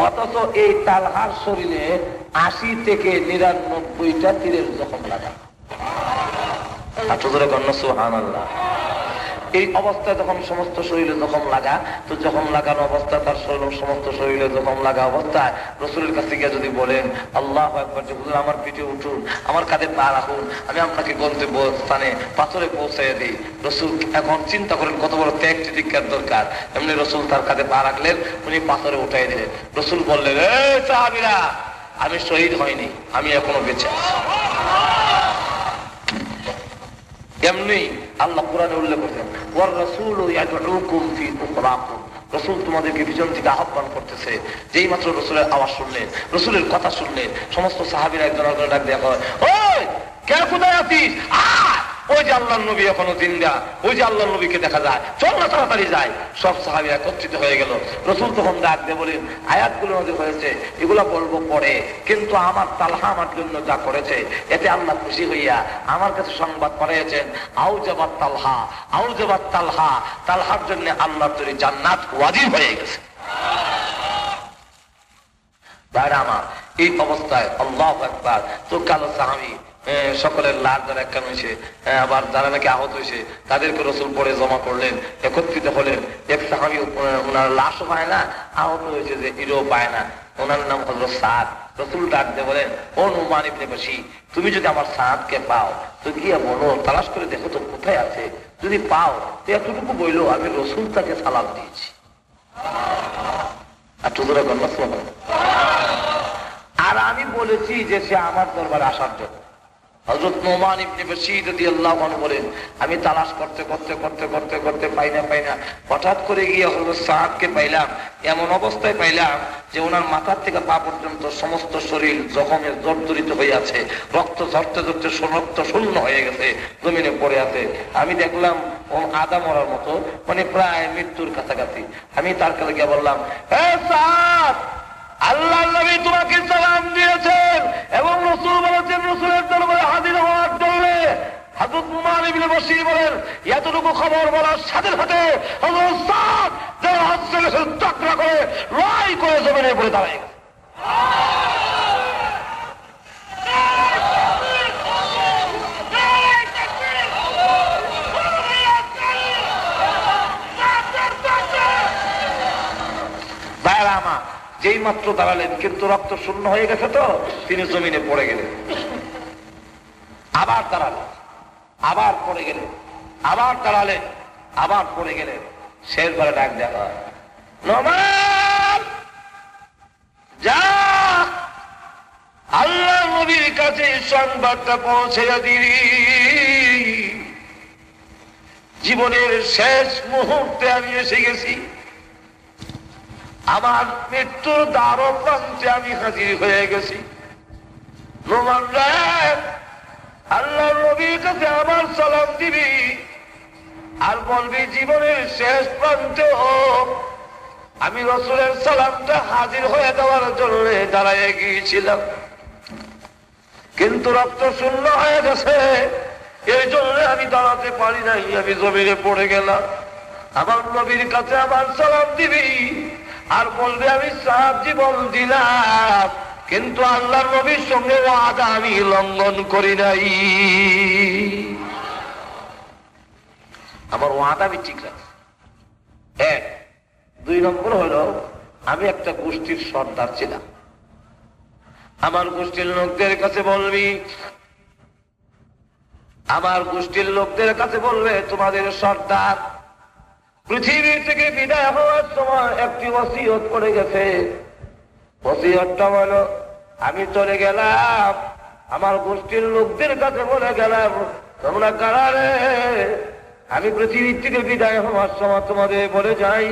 অথচ এই তালহার শরীরে 80 থেকে 99টা তীরের জখম লাগা। আর তোদের কন্যা সুবহানাল্লাহ। এই অবস্থায় যখন সমস্ত শরীরে জখম লাগা, তো জখম লাগানো অবস্থায় তার সমস্ত শরীরে জখম লাগা অবস্থায় রসুলের কাছে গিয়ে যদি বলেন আল্লাহু আকবার, যে হুজুর আমার পিঠে উঠুন, আমার কাঁধে পা রাখুন, আমি আপনাকে গন্তব্য স্থানে পাথরে পৌঁছাইয়া দিই। রসুল এখন চিন্তা করেন কত বড় ত্যাগ তিতিক্ষার দরকার। এমনি রসুল তার কাঁধে পা রাখলেন, উনি পাথরে উঠাই দিলেন। রসুল বললেন, এই সাহাবীরা, আমি শহীদ হয়নি, আমি এখনো বেঁচে আছি। এমনি আল্লাহ কোরআনে উল্লেখ করেছেন, ওয়ার রাসূলু ইয়াদউকুম ফি উখরাকুম, রসুল তোমাদেরকে পিছন থেকে আহ্বান করতেছে। যেই মাত্র রসুলের আওয়াজ শুনলেন, রসুলের কথা শুনলেন, সমস্ত সাহাবীরা একজন আরেকজনের ডাক দেয়া কয়, ওই কে কোথায় আছিস? ওই যে আল্লাহর নবী এখনো জিন্দা, ওই যে আল্লাহর নবীকে দেখা যায়, চল না তাড়াতাড়ি যায়। সব সাহাবীরা একত্রিত হয়ে গেল। রসুল তখন ডাক দিয়ে বলেন, আয়াতগুলো আমাদের হয়েছে, এগুলা বলবো পরে, কিন্তু আমার তালহা আমার জন্য যা করেছে এতে আল্লাহ খুশি হইয়া আমার কাছে সংবাদ পাঠিয়েছেন, আউজাবাত তালহা, আউজাবাত তালহা, তালহার জন্য আল্লাহর তৈরি জান্নাত ওয়াজিব হয়ে গেছে। ভাইরা আমার, এই অবস্থায় আল্লাহু আকবার, তো কালো সাহাবী সকলের লাশ যারা একখান হয়েছে, আবার যারা নাকি আহত হয়েছে তাদেরকে রসুল পরে জমা করলেন, একত্রিত হলেন। এক সাহাবী ওনার লাশও পায় না, আহত হয়েছে যে এরও পায় না, ওনার নাম হযরত সাদ। রসুল ডাক দিয়ে বলেন, ও নুমান ইবনে বাশীর, তুমি যদি আমার সাদকে পাও তো গিয়া বলো, তালাশ করে দেখো তো কোথায় আছে, যদি পাও তো এতটুকু বইলো আমি রসুল তাকে সালাম দিয়েছি। আর তোদের গণ্য আর আমি বলেছি যে সে আমার দরবারে আসার জন্য। হযরত নুমান ইবনে বাশীর রাদিয়াল্লাহু আনহু বলেন, আমি তালাশ করতে করতে করতে করতে করতে পাই না, হঠাৎ করে গিয়ে হযরত সাদকে পাইলাম। এমন অবস্থায় পাইলাম যে ওনার মাথার থেকে পা পর্যন্ত সমস্ত শরীর জখমে জর্জরিত হয়ে আছে, রক্ত ঝরতে ঝরতে রক্ত শূন্য হয়ে গেছে, জমিনে পড়ে আছে। আমি দেখলাম ও আদা মরার মতো, মানে প্রায় মৃত্যুর কাছাকাছি। আমি তার কাছে গিয়ে বললাম, হে সাদ, আল্লাহ নবী তোমাকে সালাম দিয়েছেন এবং রাসূল বলেছেন রাসূলের দরবারে হাজির হওয়ার জন্য। হযরত নুমান ইবনে বাশীর বলেন, এতটুকু খবর বলার সাথে সাথে হযরত সাদ যে হাসলে টকরা করে লড়াই করে জমিনে পড়ে দাঁড়ায় গেছে। ভাইরা আমার, যেই মাত্র দাঁড়ালেন কিন্তু রক্ত শূন্য হয়ে গেছে, তো তিনি জমিনে পড়ে গেলেন। আবার দাঁড়ালেন, আবার পড়ে গেলেন, আবার দাঁড়ালেন, আবার পড়ে গেলেন। শেষবারে ডাক দেয়া হয়, নোমান যা, আল্লাহ নবীর কাছে সংবাদটা পৌঁছে দিবি। জীবনের শেষ মুহূর্তে আমি এসে গেছি, আমার মৃত্যুর দ্বার প্রান্তে আমি হাজির হয়ে গেছি। নোমান রে, আল্লাহ নবীর কাছে আমার সালাম দিবি আর বলবি জীবনের শেষ প্রান্তে আমি রাসূলের সালামটা হাজির হয়ে দেওয়ার জন্য দাঁড়ায় গিয়েছিলাম, কিন্তু রক্ত শূন্য হয়ে গেছে, এই জন্য আমি দাঁড়াতে পারি নাই, আমি জমিনে পড়ে গেলাম। আমার নবীর কাছে আমার সালাম দিবি আর বলবে আমি সাত জীবন দিলাম, কিন্তু আল্লাহর নবীর সঙ্গে ওয়াদা আমি লঙ্ঘন করি নাই, আমার ওয়াদা আমি ঠিক রাখছি। এক, দুই নম্বর হলো আমি একটা গোষ্ঠীর সর্দার ছিলাম। আমার গোষ্ঠীর লোকদের কাছে বলবি, আমার গোষ্ঠীর লোকদের কাছে বলবে তোমাদের সর্দার পৃথিবী থেকে বিদায় হওয়ার সময় একটি ওসিয়ত করে গেছে। ওসিয়তটা হলো, আমি চলে গেলাম, আমার গোষ্ঠীর লোকদের কাছে বলে গেলাম, তোমরা কারারে আমি পৃথিবীর থেকে বিদায় হওয়ার সময় তোমাদের বলে যাই,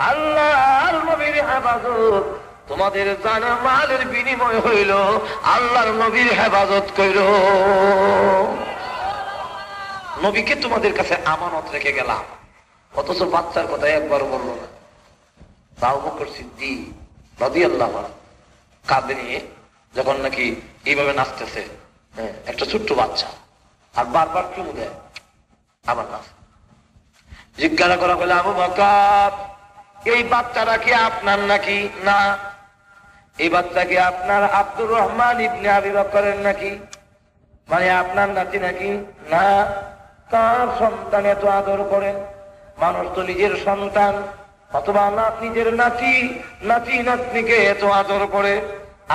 আল্লাহর নবীর হেফাজত তোমাদের জানা মালের বিনিময় হইল, আল্লাহর নবীর হেফাজত কইল। নবীকে তোমাদের কাছে আমানত রেখে গেলাম, অথচ বাচ্চার কথা একবার বললো না। আবু বকর সিদ্দিক রাদিয়াল্লাহু আনহু কাঁধে নিয়ে যখন নাকি এইভাবে নাচতেছে, একটা ছোট্ট বাচ্চা, আর বারবার চুমু দেয়, আবার নাচ। জিজ্ঞাসা করা হলে, আবু বকর এই বাচ্চাটা কি আপনার নাকি? না। এই বাচ্চা কি আপনার আব্দুর রহমান ইবনে আবি বকরের নাকি, মানে আপনার নাতি নাকি? না। কার সন্তান এত আদর করেন? মানুষ তো নিজের সন্তান অথবা নিজের নাতি নাতনিকে এত আদর করে,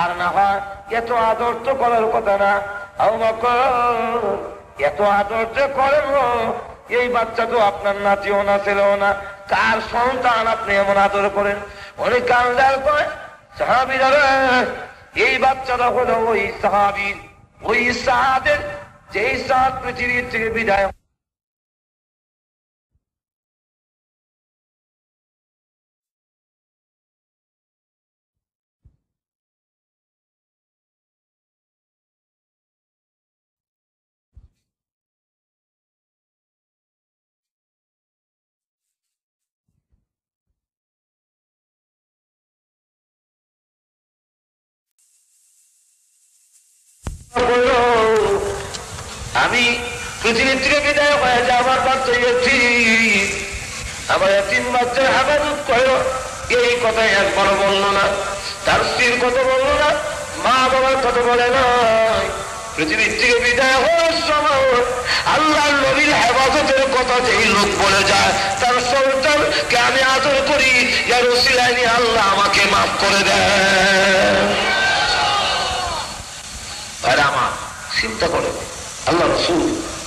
আর না হয় এত আদর তো করার কথা না। আবু বকর এত আদর যে করেন, এই বাচ্চা তো আপনার নাতিও না ছেলেও না, কার সন্তান আপনি এমন আদর করেন? অনেক কান্দার কয় সাহাবীরা, এই বাচ্চাটা হলো ওই সাহাবীর, ওই সাহাদের, যেই সাহাদ পৃথিবীর থেকে বিদায় আমি পৃথিবীর থেকে বিদায় হয়ে যাবার বাধ্য হয়েছি, আমার এতিম বাচ্চার হেফাজত করো, এই কথাই একবারও বললো না। তার স্ত্রীর কথা বললো না, মা বাবার কথা বলে নয়। পৃথিবীর থেকে বিদায় হওয়ার সময় আল্লাহর নবীর হেফাজতের কথা যেই লোক বলে যায়, তার সন্তানকে আমি আদর করি, এর ওসিলায় নিয়ে আল্লাহ আমাকে মাফ করে দেন। আমার চিন্তা করে আল্লাহ রাসূল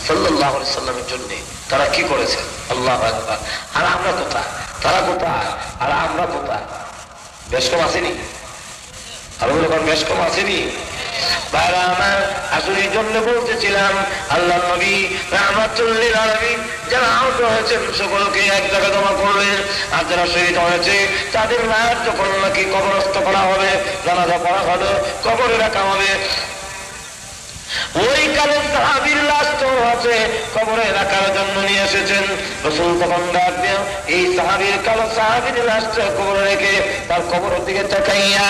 সাল্লাল্লাহু আলাইহি সাল্লামের জন্য তারা কি করেছেন। আল্লাহু আকবার। আর আমরা কোথায়? তারা কোথায় আর আমরা কোথায়? বেশ কম আসেনি? আরো বেশ কম আসেনি? আসলে এই জন্য বলতেছিলাম, আল্লাহ নবী রাহমাতুল লিল আলামিন যারা আহত হয়েছেন সকলকে এক জায়গায় জমা করলেন, আর যারা শহীদ হয়েছে তাদের লাশ যখন নাকি কবরস্থ করা হবে, জানাজা পড়া হবে, কবরে রাখা হবে, ওই কালে সাহাবীর লাশ তো আছে কবরে রাখার জন্য নিয়ে এসেছেন। রাসূল তখন ডাক দিয়ে এই সাহাবীর লাশটা কবরে রেখে তার কবরের দিকে তাকাইয়া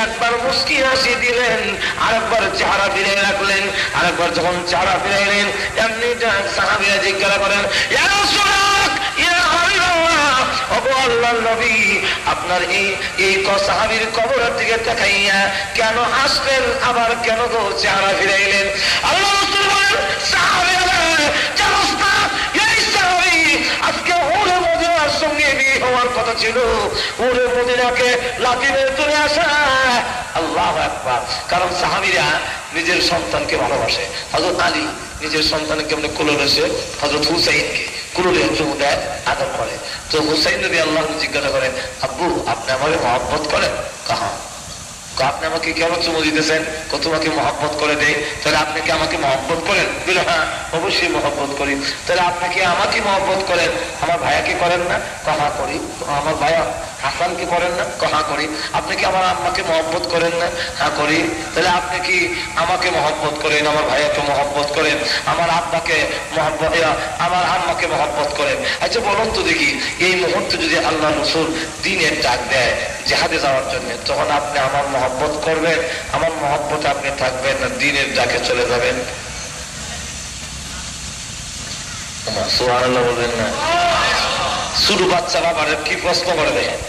একবার মুস্কি হাসি দিলেন, আরেকবার চেহারা ফিরে রাখলেন। আরেকবার যখন চেহারা ফিরাইলেন, এমনি সাহাবীরা জিজ্ঞাসা করেন, ইয়া রাসূলুল্লাহ, ইয়া হাবিবাল্লাহ, ওগো আল্লাহর নবী, আপনার এই সাহাবীর কবরের দিকে তাকাইয়া কেন হাসলেন, আবার কেন গো চেহারা ফিরাইলেন? আল্লাহ রাসূল বলেন, সাহাবীরা জানোস না, এই সাহাবী আজকে ওরে মদিনার সঙ্গে বিয়ে হওয়ার কথা ছিল, ওরে মদিনাকে লাথি মেরে তুলে আসা। আল্লাহু আকবার। কারণ সাহাবীরা নিজের সন্তানকে ভালোবাসে। হযরত আলী নিজের সন্তানকে কেমন কোলে বসে হযরত হুসাইনকে কোলে চুমু দেয়, আদর করে। তো হুসাইন রাদিয়াল্লাহু আনহু জিজ্ঞাসা করেন, আব্বু আপনি আমাকে মহব্বত করেন? কাহা আপনি আমাকে কেন চুমু দিতেছেন? তোমাকে মহব্বত করে দেয়, তাহলে আপনি কি আমাকে মহব্বত করেন? বলে হ্যাঁ অবশ্যই মহব্বত করি। তাহলে আপনি কি আমাকে মহব্বত করেন, আমার ভাইয়াকে করেন না? কহা করি। আমার ভাইয়া হাসানকে করেন না? কহা করি। আপনি কি আমার আম্মাকে মহব্বত করেন না? হ্যাঁ করি। তাহলে আপনি কি আমাকে মহব্বত করেন, আমার ভাইয়াকে মহব্বত করেন, আমার আব্বাকে মহব্বত, আমার আম্মাকে মহব্বত করেন? আচ্ছা বলুন তো দেখি, এই মুহূর্তে যদি আল্লাহ রাসূল দ্বীনের ডাক দেয় জিহাদে যাওয়ার জন্য, তখন আপনি আমার মহব্বত করবেন, আমার মহব্বতে আপনি থাকবেন না দ্বীনের ডাকে চলে যাবেন? সুবহানাল্লাহ বলবেন না? ছোট বাচ্চা বাবার কি প্রশ্ন করে দেখেন।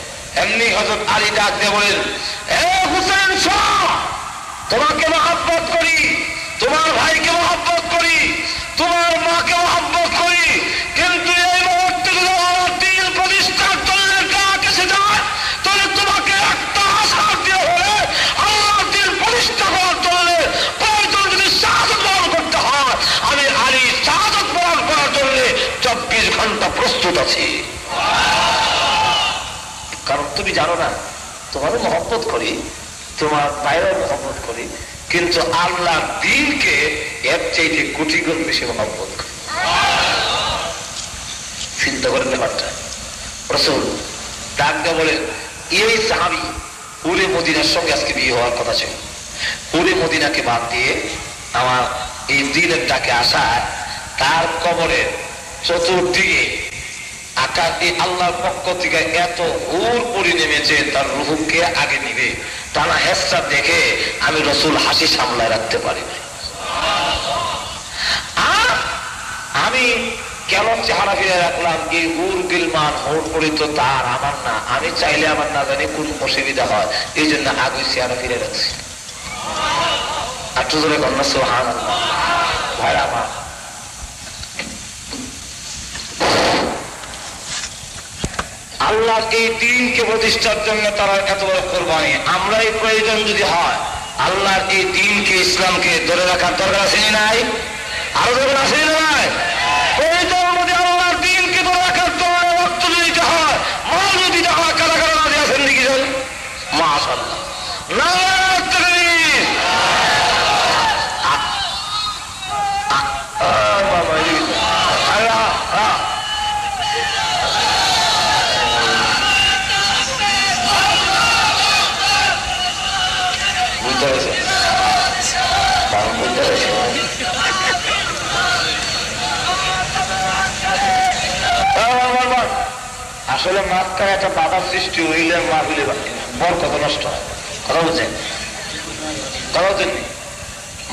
এমনি হযরত আলী ডাক দিয়ে বলেন, এ হুসাইন শাহ, তোমাকে মহব্বত করি, তোমার ভাইকে মহব্বত করি, তোমার মাকে মহব্বত করি, কিন্তু এই মুহূর্তে যদি আমার দ্বীন প্রতিষ্ঠার জন্য ডাক এসে যায়, তাহলে তোমাকে একটা আশার দিয়ে হলে আল্লাহর দ্বীন প্রতিষ্ঠা করার জন্য প্রয়োজন যদি শাহাদাত বরণ করতে হয়, আমি আলী শাহাদাত বরণ করার জন্য 24 ঘন্টা প্রস্তুত আছি। কারণ তুমি জানো না, তোমারও মহব্বত করি, তোমার ভাইয়েরও মহব্বত করি, কিন্তু আল্লাহর দ্বীনকে এর চাইতে কোটি গুণ বেশি মহব্বত করি। চিন্তা করেন ব্যাপারটা। রাসূল ডাক দিয়ে বলেন, এই সাহাবী উরে মদিনার সঙ্গে আজকে বিয়ে হওয়ার কথা ছিল, উরে মদিনাকে বাদ দিয়ে আমার এই দ্বীনের ডাকে আসায় তার কবরের চতুর্দিকে আকাশে আল্লাহর পক্ষ থেকে এত হুর পরি নেমেছে, তার রূহকে আগে নিবে টানা হেসা দেখে আমি রাসূল হাসি সামলায় রাখতে পারি না। আর আমি কেন চেহারা ফিরে রাখলাম? এই হুর গিলমান হুর পরি তো তার, আমার না। আমি চাইলে আমার না জানি কোন অসুবিধা হয়, এই জন্য আগে চেহারা ফিরে রাখছি। আর তো ধরে কন্যা সুবহানাল্লাহ। ভাইরা আমার আল্লাহর এই দ্বীনকে প্রতিষ্ঠার জন্য তারা এত বড় কোরবানি। আমরা এই প্রয়োজন যদি হয় আল্লাহর এই দ্বীনকে ইসলামকে ধরে রাখার দরকার আছে নাই? আরো দরকার আছে নাই? প্রয়োজন যদি আল্লাহর দ্বীনকে ধরে রাখার জন্য রক্ত দিতে হয়, মাল যদি দিতে হয়, কারা কারা রাজি আছেন নাকি? মাশাআল্লাহ, নারায়ে তাকবীর। আসলে মাঝখানে একটা বাধার সৃষ্টি হইলে মাহফিলে বর কত নষ্ট হয়, কথা বলছেন? কথা বলছেন?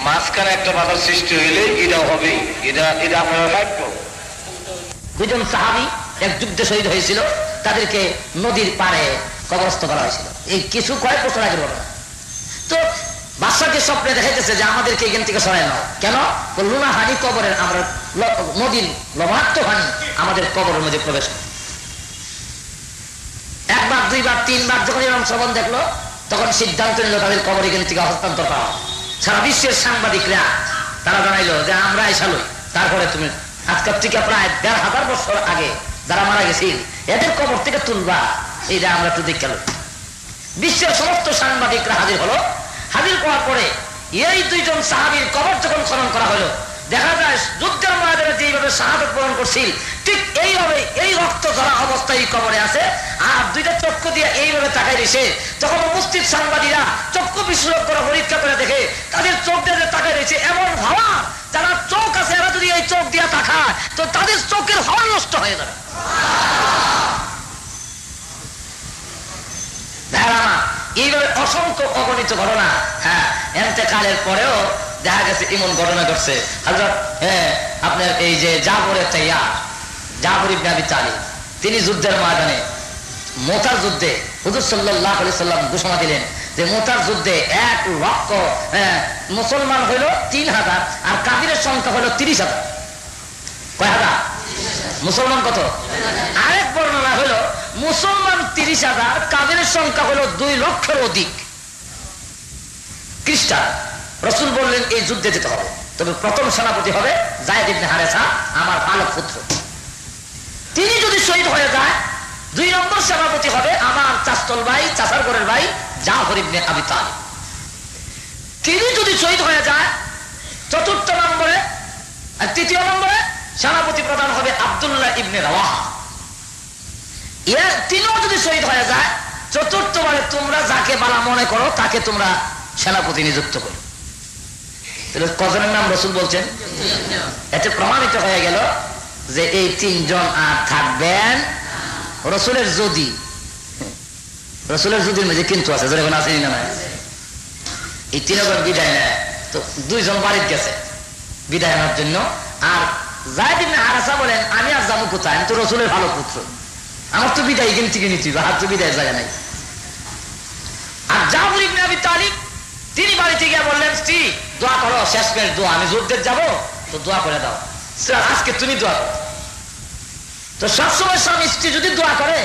মাঝখানে একটা বাধার সৃষ্টি হইলে এটা হবে, এটা আপনারা রাখবো। দুজন সাহাবী এক যুদ্ধে শহীদ হয়েছিল, তাদেরকে নদীর পাড়ে কবরস্থ করা হয়েছিল। এই কিছু কয়েক বছর আগের ঘটনা। তো বাদশাকে স্বপ্নে দেখাইতেছে যে আমাদেরকে এখান থেকে সরাই নাও। কেন? লুনা হানি কবরের, আমরা নদীর লবণাক্ত হানি আমাদের কবরের মধ্যে প্রবেশ করে। একবার, দুইবার, তিনবার যখন এরকম শ্রবণ দেখলো, তখন সিদ্ধান্ত নিল তাদের কবর এখান থেকে হস্তান্তর করা। সারা বিশ্বের সাংবাদিকরা তারা জানাইলো যে আমরা এসালই, তারপরে তুমি আজকের থেকে প্রায় ১,৫০০ বছর আগে যারা মারা গেছিল এদের কবর থেকে তুলবা, এইটা আমরা একটু দেখে গেল। বিশ্বের সমস্ত সাংবাদিকরা হাজির হলো। হাজির করার পরে এই দুইজন সাহাবীর কবর যখন খনন করা হলো, দেখা যায় যুদ্ধের ময়দানে যেভাবে শাহাদাত বরণ করছিল ঠিক এইভাবে এই রক্ত ধরা অবস্থায় কবরে আছে। আর দুইটা চক্ষু দিয়ে এইভাবে তাকাই রয়েছে। যখন উপস্থিত সাংবাদিকরা চক্ষু বিশেষজ্ঞ করে পরীক্ষা করে দেখে তাদের চোখ দিয়ে তাকাই রয়েছে এমন ভাবা, যারা চোখ আছে এরা যদি এই চোখ দিয়ে তাকায় তো তাদের চোখের হাওয়া নষ্ট হয়ে যাবে। এইভাবে অসংখ্য অগণিত ঘটনা। হ্যাঁ, এতেকালের পরেও দেখা গেছে এমন ঘটনা ঘটছে। হযরত আপনার এই যে জাফর ইবনে আবি তালিব, তিনি যুদ্ধের ময়দানে মুতার যুদ্ধে হুজুর সাল্লাল্লাহু আলাইহি সাল্লাম ঘোষণা দিলেন যে মুতার যুদ্ধে ১,০০,০০০ মুসলমান হইল ৩,০০০ আর কাফিরের সংখ্যা হইল ৩০,০০০। কয় হাজার? মুসলমান কত? আরেক বর্ণনা হইল মুসলমান ৩০,০০০, কাফিরের সংখ্যা হলো ২,০০,০০০ অধিক খ্রিস্টান। রাসূল বললেন এই যুদ্ধে যেতে হবে, তবে প্রথম সেনাপতি হবে যায়েদ ইবনে হারেসা, আমার পালক পুত্র। তিনি যদি শহীদ হয়ে যায়, ২ নম্বর সেনাপতি হবে আমার চাচতল ভাই, চাচার ঘরের ভাই জাফর ইবনে আবি তালিব। তিনি যদি শহীদ হয়ে যায়, ৪র্থ নম্বরে আর ৩য় নম্বরে সেনাপতি প্রধান হবে আব্দুল্লাহ ইবনে রাওয়াহা। তিনিও যদি শহীদ হয়ে যায়, ৪র্থবারে তোমরা যাকে বালা মনে করো তাকে তোমরা সেনাপতি নিযুক্ত করো। কজনের নাম রাসূল বলছেন? এতে প্রমাণিত হয়ে গেল যে এই ৩ জন আর থাকবেন। রাসূলের যদির মধ্যে কিন্তু আছে, যখন আছে না এই ৩ জন বিদায় নেয়, তো ২ জন বাড়িতে গেছে বিদায় নেওয়ার জন্য। আর যায়েদ ইবনে হারেসা বলেন আমি আর যাবো কোথায়, আমি তো রাসূলের ভালো পুত্র, আমার তো বিদায় এখান থেকে নিতে হবে, আর তো বিদায় জায়গা নাই। আর জাফর ইবনে আবি তালিব তিনি বাড়িতে গিয়ে বললেন স্ত্রী দোয়া করো, শেষ করে দোয়া, আমি যুদ্ধে যাবো তো দোয়া করে দাও, আজকে তুমি দোয়া করো। তো সবসময় স্বামী স্ত্রী যদি দোয়া করে,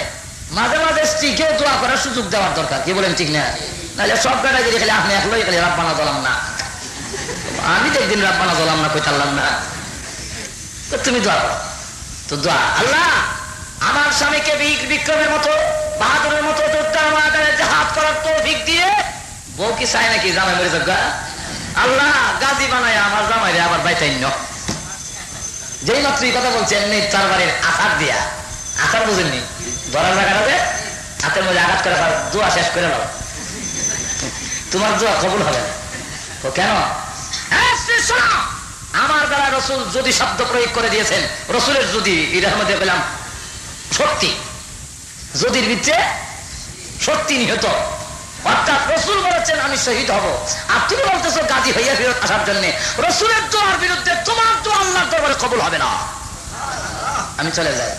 মাঝে মাঝে স্ত্রীকেও দোয়া করার সুযোগ দেওয়ার দরকার। কি বলেন ঠিক না? নাহলে সব কাটাই যদি খালি আপনি একলাই খালি রাব্বানা জ্বলাম না, আমি তো একদিন রাব্বানা জ্বলাম না, কইতারলাম না, তো তুমি দোয়া করো। তো দোয়া, আল্লাহ আমার স্বামীকে বিক্রমের মতো, বাহাদুরের মতো যোদ্ধার ময়দানে জিহাদ করার তৌফিক দিয়ে, বউ কি চায় নাকি জামাই মরে যাক, আল্লাহ গাজী বানায় আমার জামাইরে আবার বাইতাইন্য। যেই মাত্র এই কথা বলছে এমনি ৪ বারের আছাড় দিয়া, আছাড় বুঝেননি, ধরার জায়গাটাতে হাতের মধ্যে আঘাত করে দোয়া শেষ করে নাও, তোমার দোয়া কবুল হবে না। তো কেন? আমার দ্বারা রাসূল যদি শব্দ প্রয়োগ করে দিয়েছেন, রাসূলের যদি এটার মধ্যে পেলাম সত্যি, যদির ভিতরে সত্যি নিহত, অর্থাৎ রাসূল বলেছেন আমি শহীদ হব, আর তুমি বলতেছো গাজী হইয়া ফেরত আসার জন্য। রাসূলের দোয়ার বিরুদ্ধে তোমার দোয়া আল্লাহর দরবারে কবুল হবে না, আমি চলে যাই।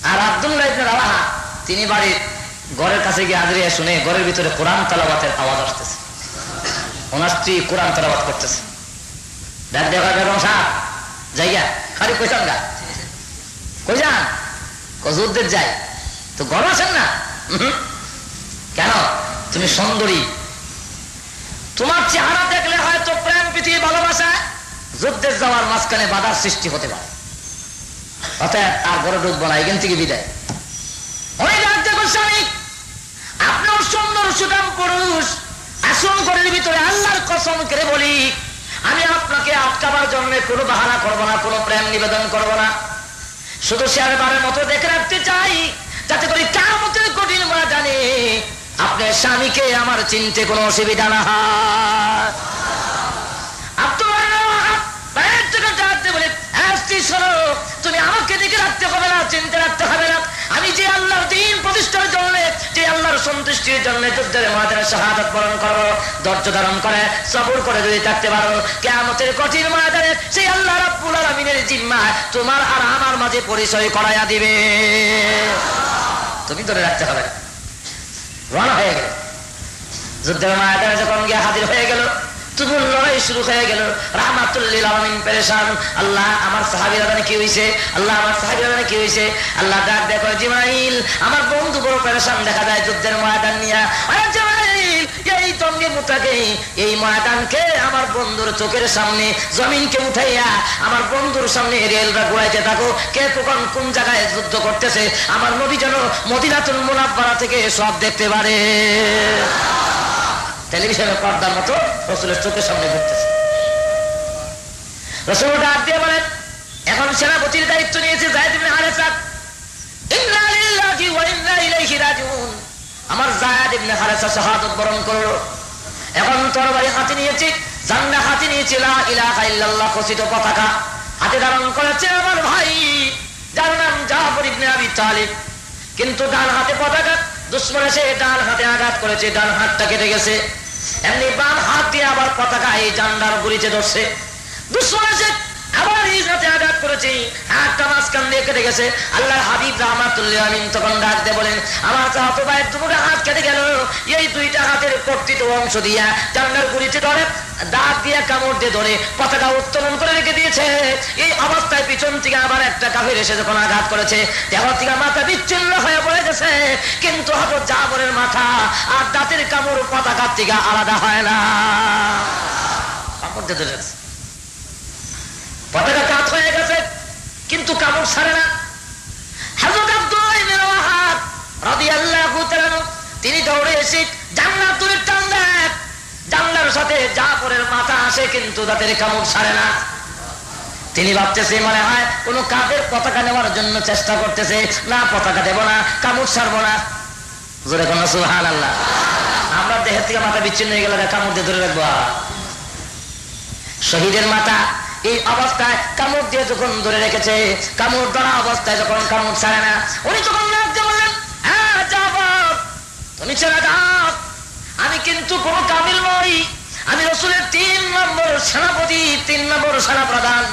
আর আব্দুল্লাহ ইবনে রাওয়াহা তিনি বাড়ির ঘরের কাছে গিয়ে হাজির হয়ে শুনে ঘরের ভিতরে কোরআন তেলাওয়াতের আওয়াজ আসতেছে, ওনার স্ত্রী কোরআন তেলাওয়াত করতেছে। ডাক দেখা বেগম সাহেব যাইয়া খালি কইসান গা, কই যান? যুদ্ধে যাই। তো গর্ব আছেন না? কেন? তুমি সুন্দরী, তোমার চেহারা দেখলে হয়তো প্রেম পৃথিবী ভালোবাসা যুদ্ধে যাওয়ার মাঝখানে বাধার সৃষ্টি হতে পারে, অতএব আর বড় ঢুকবো না, এখান থেকে বিদায়। অনেক রাজ্য গোস্বামী, আপনার সুন্দর সুঠাম পুরুষ, আসন ঘরের ভিতরে আল্লাহর কসম করে বলি, আমি আপনাকে আটকাবার জন্য কোনো বাহানা করবো না, কোনো প্রেম নিবেদন করবো না। শুধু শেয়ারবারের মতো দেখে রাখতে চাই, যাতে করে কিয়ামতের কঠিন ময়দানে আপনার স্বামীকে আমার চিনতে কোনো অসুবিধা না হয়। তুমি আমাকে দেখে রাখতে হবে না, চিনতে রাখতে হবে না। আমি যে আল্লাহর দ্বীন প্রতিষ্ঠার জন্য, যে আল্লাহর সন্তুষ্টির জন্য যুদ্ধের ময়দানে শাহাদাত বরণ করো, ধৈর্য ধারণ করে সবর করে যদি থাকতে পারো, কিয়ামতের কঠিন ময়দানে সেই আল্লাহ রাব্বুল আলামিনের জিম্মায় তোমার আর আমার মাঝে পরিচয় করাইয়া দিবে। তুমি ধরে রাখতে হবে। রওনা হয়ে গেল, যুদ্ধের ময়দানে যখন গিয়ে হাজির হয়ে গেল, তুমুল লড়াই শুরু হয়ে গেল। রাহমাতুল লিল আলামিন পেরেশান। আল্লাহ আমার সাহাবীরা জানে কি হইছে, আল্লাহ আমার সাহাবীরা জানে কি হইছে। আল্লাহ ডাক দেখো, জিবরাইল আমার বন্ধু বড় পেরেশান দেখা যায় যুদ্ধের ময়দান নিয়া। আরে জিবরাইল, এই তঙ্গে মুতাকে এই ময়দানকে আমার বন্ধুর চোখের সামনে জমিনকে উঠাইয়া আমার বন্ধুর সামনে রেলটা ঘুরাইতে থাকো। কে কখন কোন জায়গায় যুদ্ধ করতেছে আমার নবী যেন মদিনাতুল মুনাওয়ারা থেকে সব দেখতে পারে। টেলিভিশনের পর্দার মতো রাসূলের চোখের সামনে ঘুরতেছে। রাসূল ডাক দিয়ে বলেন, এখন সেনাপতির দায়িত্ব নিয়েছে যায়েদ ইবনে হারেসা। ইন্না লিল্লাহি ওয়া ইন্না ইলাইহি রাজিউন। আমার যায়েদ ইবনে হারেসা শাহাদাত বরণ করলো। এখন তরবারি হাতে নিয়েছে, জান্নাহ হাতে নিয়েছে, লা ইলাহা ইল্লাল্লাহ খচিত পতাকা হাতে ধারণ করেছে আমার ভাই, যার নাম জাফর ইবনে আবি তালিব। কিন্তু ডান হাতে পতাকা, দুশমন এসে ডান হাতে আঘাত করেছে, ডান হাতটা কেটে গেছে। এমনি বাম হাত দিয়ে আবার পতাকা এই জান্ডার গুলিতে ধরছে। দুশমন এসে আবার এই হাতে আঘাত করেছে, হাতটা মাঝখান দিয়ে কেটে গেছে। আল্লাহর হাবিব রাহমাতুল লিল আলামিন তখন ডাক দিয়ে বলেন, আমার চাচাতো ভাইয়ের দুটো হাত কেটে গেল, এই দুইটা হাতের কর্তৃত অংশ দিয়া জান্ডার গুলিতে ধরে দাঁত দিয়ে কামড় দিয়ে ধরে পতাকা উত্তোলন করে রেখে দিয়েছে। এই অবস্থায় পিছন থেকে আবার একটা কাফির এসে যখন আঘাত করেছে, দেহ থেকে মাথা বিচ্ছিন্ন হয়ে পড়ে গেছে, কিন্তু হযরত জাফরের মাথা আর দাঁতের কামড় পতাকার থেকে আলাদা হয় না। কামড় দিয়ে ধরে গেছে, পতাকা কাত হয়ে গেছে, কিন্তু কামড় ছাড়ে না। হযরত আব্দুল্লাহ ইবনে রাওয়াহা রাদিয়াল্লাহু তাআলা তিনি দৌড়ে এসে জান্নাত তুলে টান দেন, জানলার সাথে জাফরের মাথা আসে, কিন্তু দাঁতের কামড় ছাড়ে না। তিনি ভাবতেছে মনে হয় কোন কাফের পতাকা নেওয়ার জন্য চেষ্টা করতেছে, না পতাকা দেব না, কামড় ছাড়বো না। জোরে কোন সুবহানাল্লাহ। আমরা দেহের থেকে মাথা বিচ্ছিন্ন হয়ে গেলে কামড় দিয়ে ধরে রাখবো। শহীদের মাথা এই অবস্থায় কামড় দিয়ে যখন ধরে রেখেছে, কামড় ধরা অবস্থায় যখন কামড় ছাড়ে না, উনি তখন বললেন, হ্যাঁ জাফর তুমি ছেড়ে দাও, আমি কিন্তু কোন কামিল নই, আমি রাসূলের ৩ নম্বর সেনাপতি, ৩ নম্বর সেনাপ্রধান।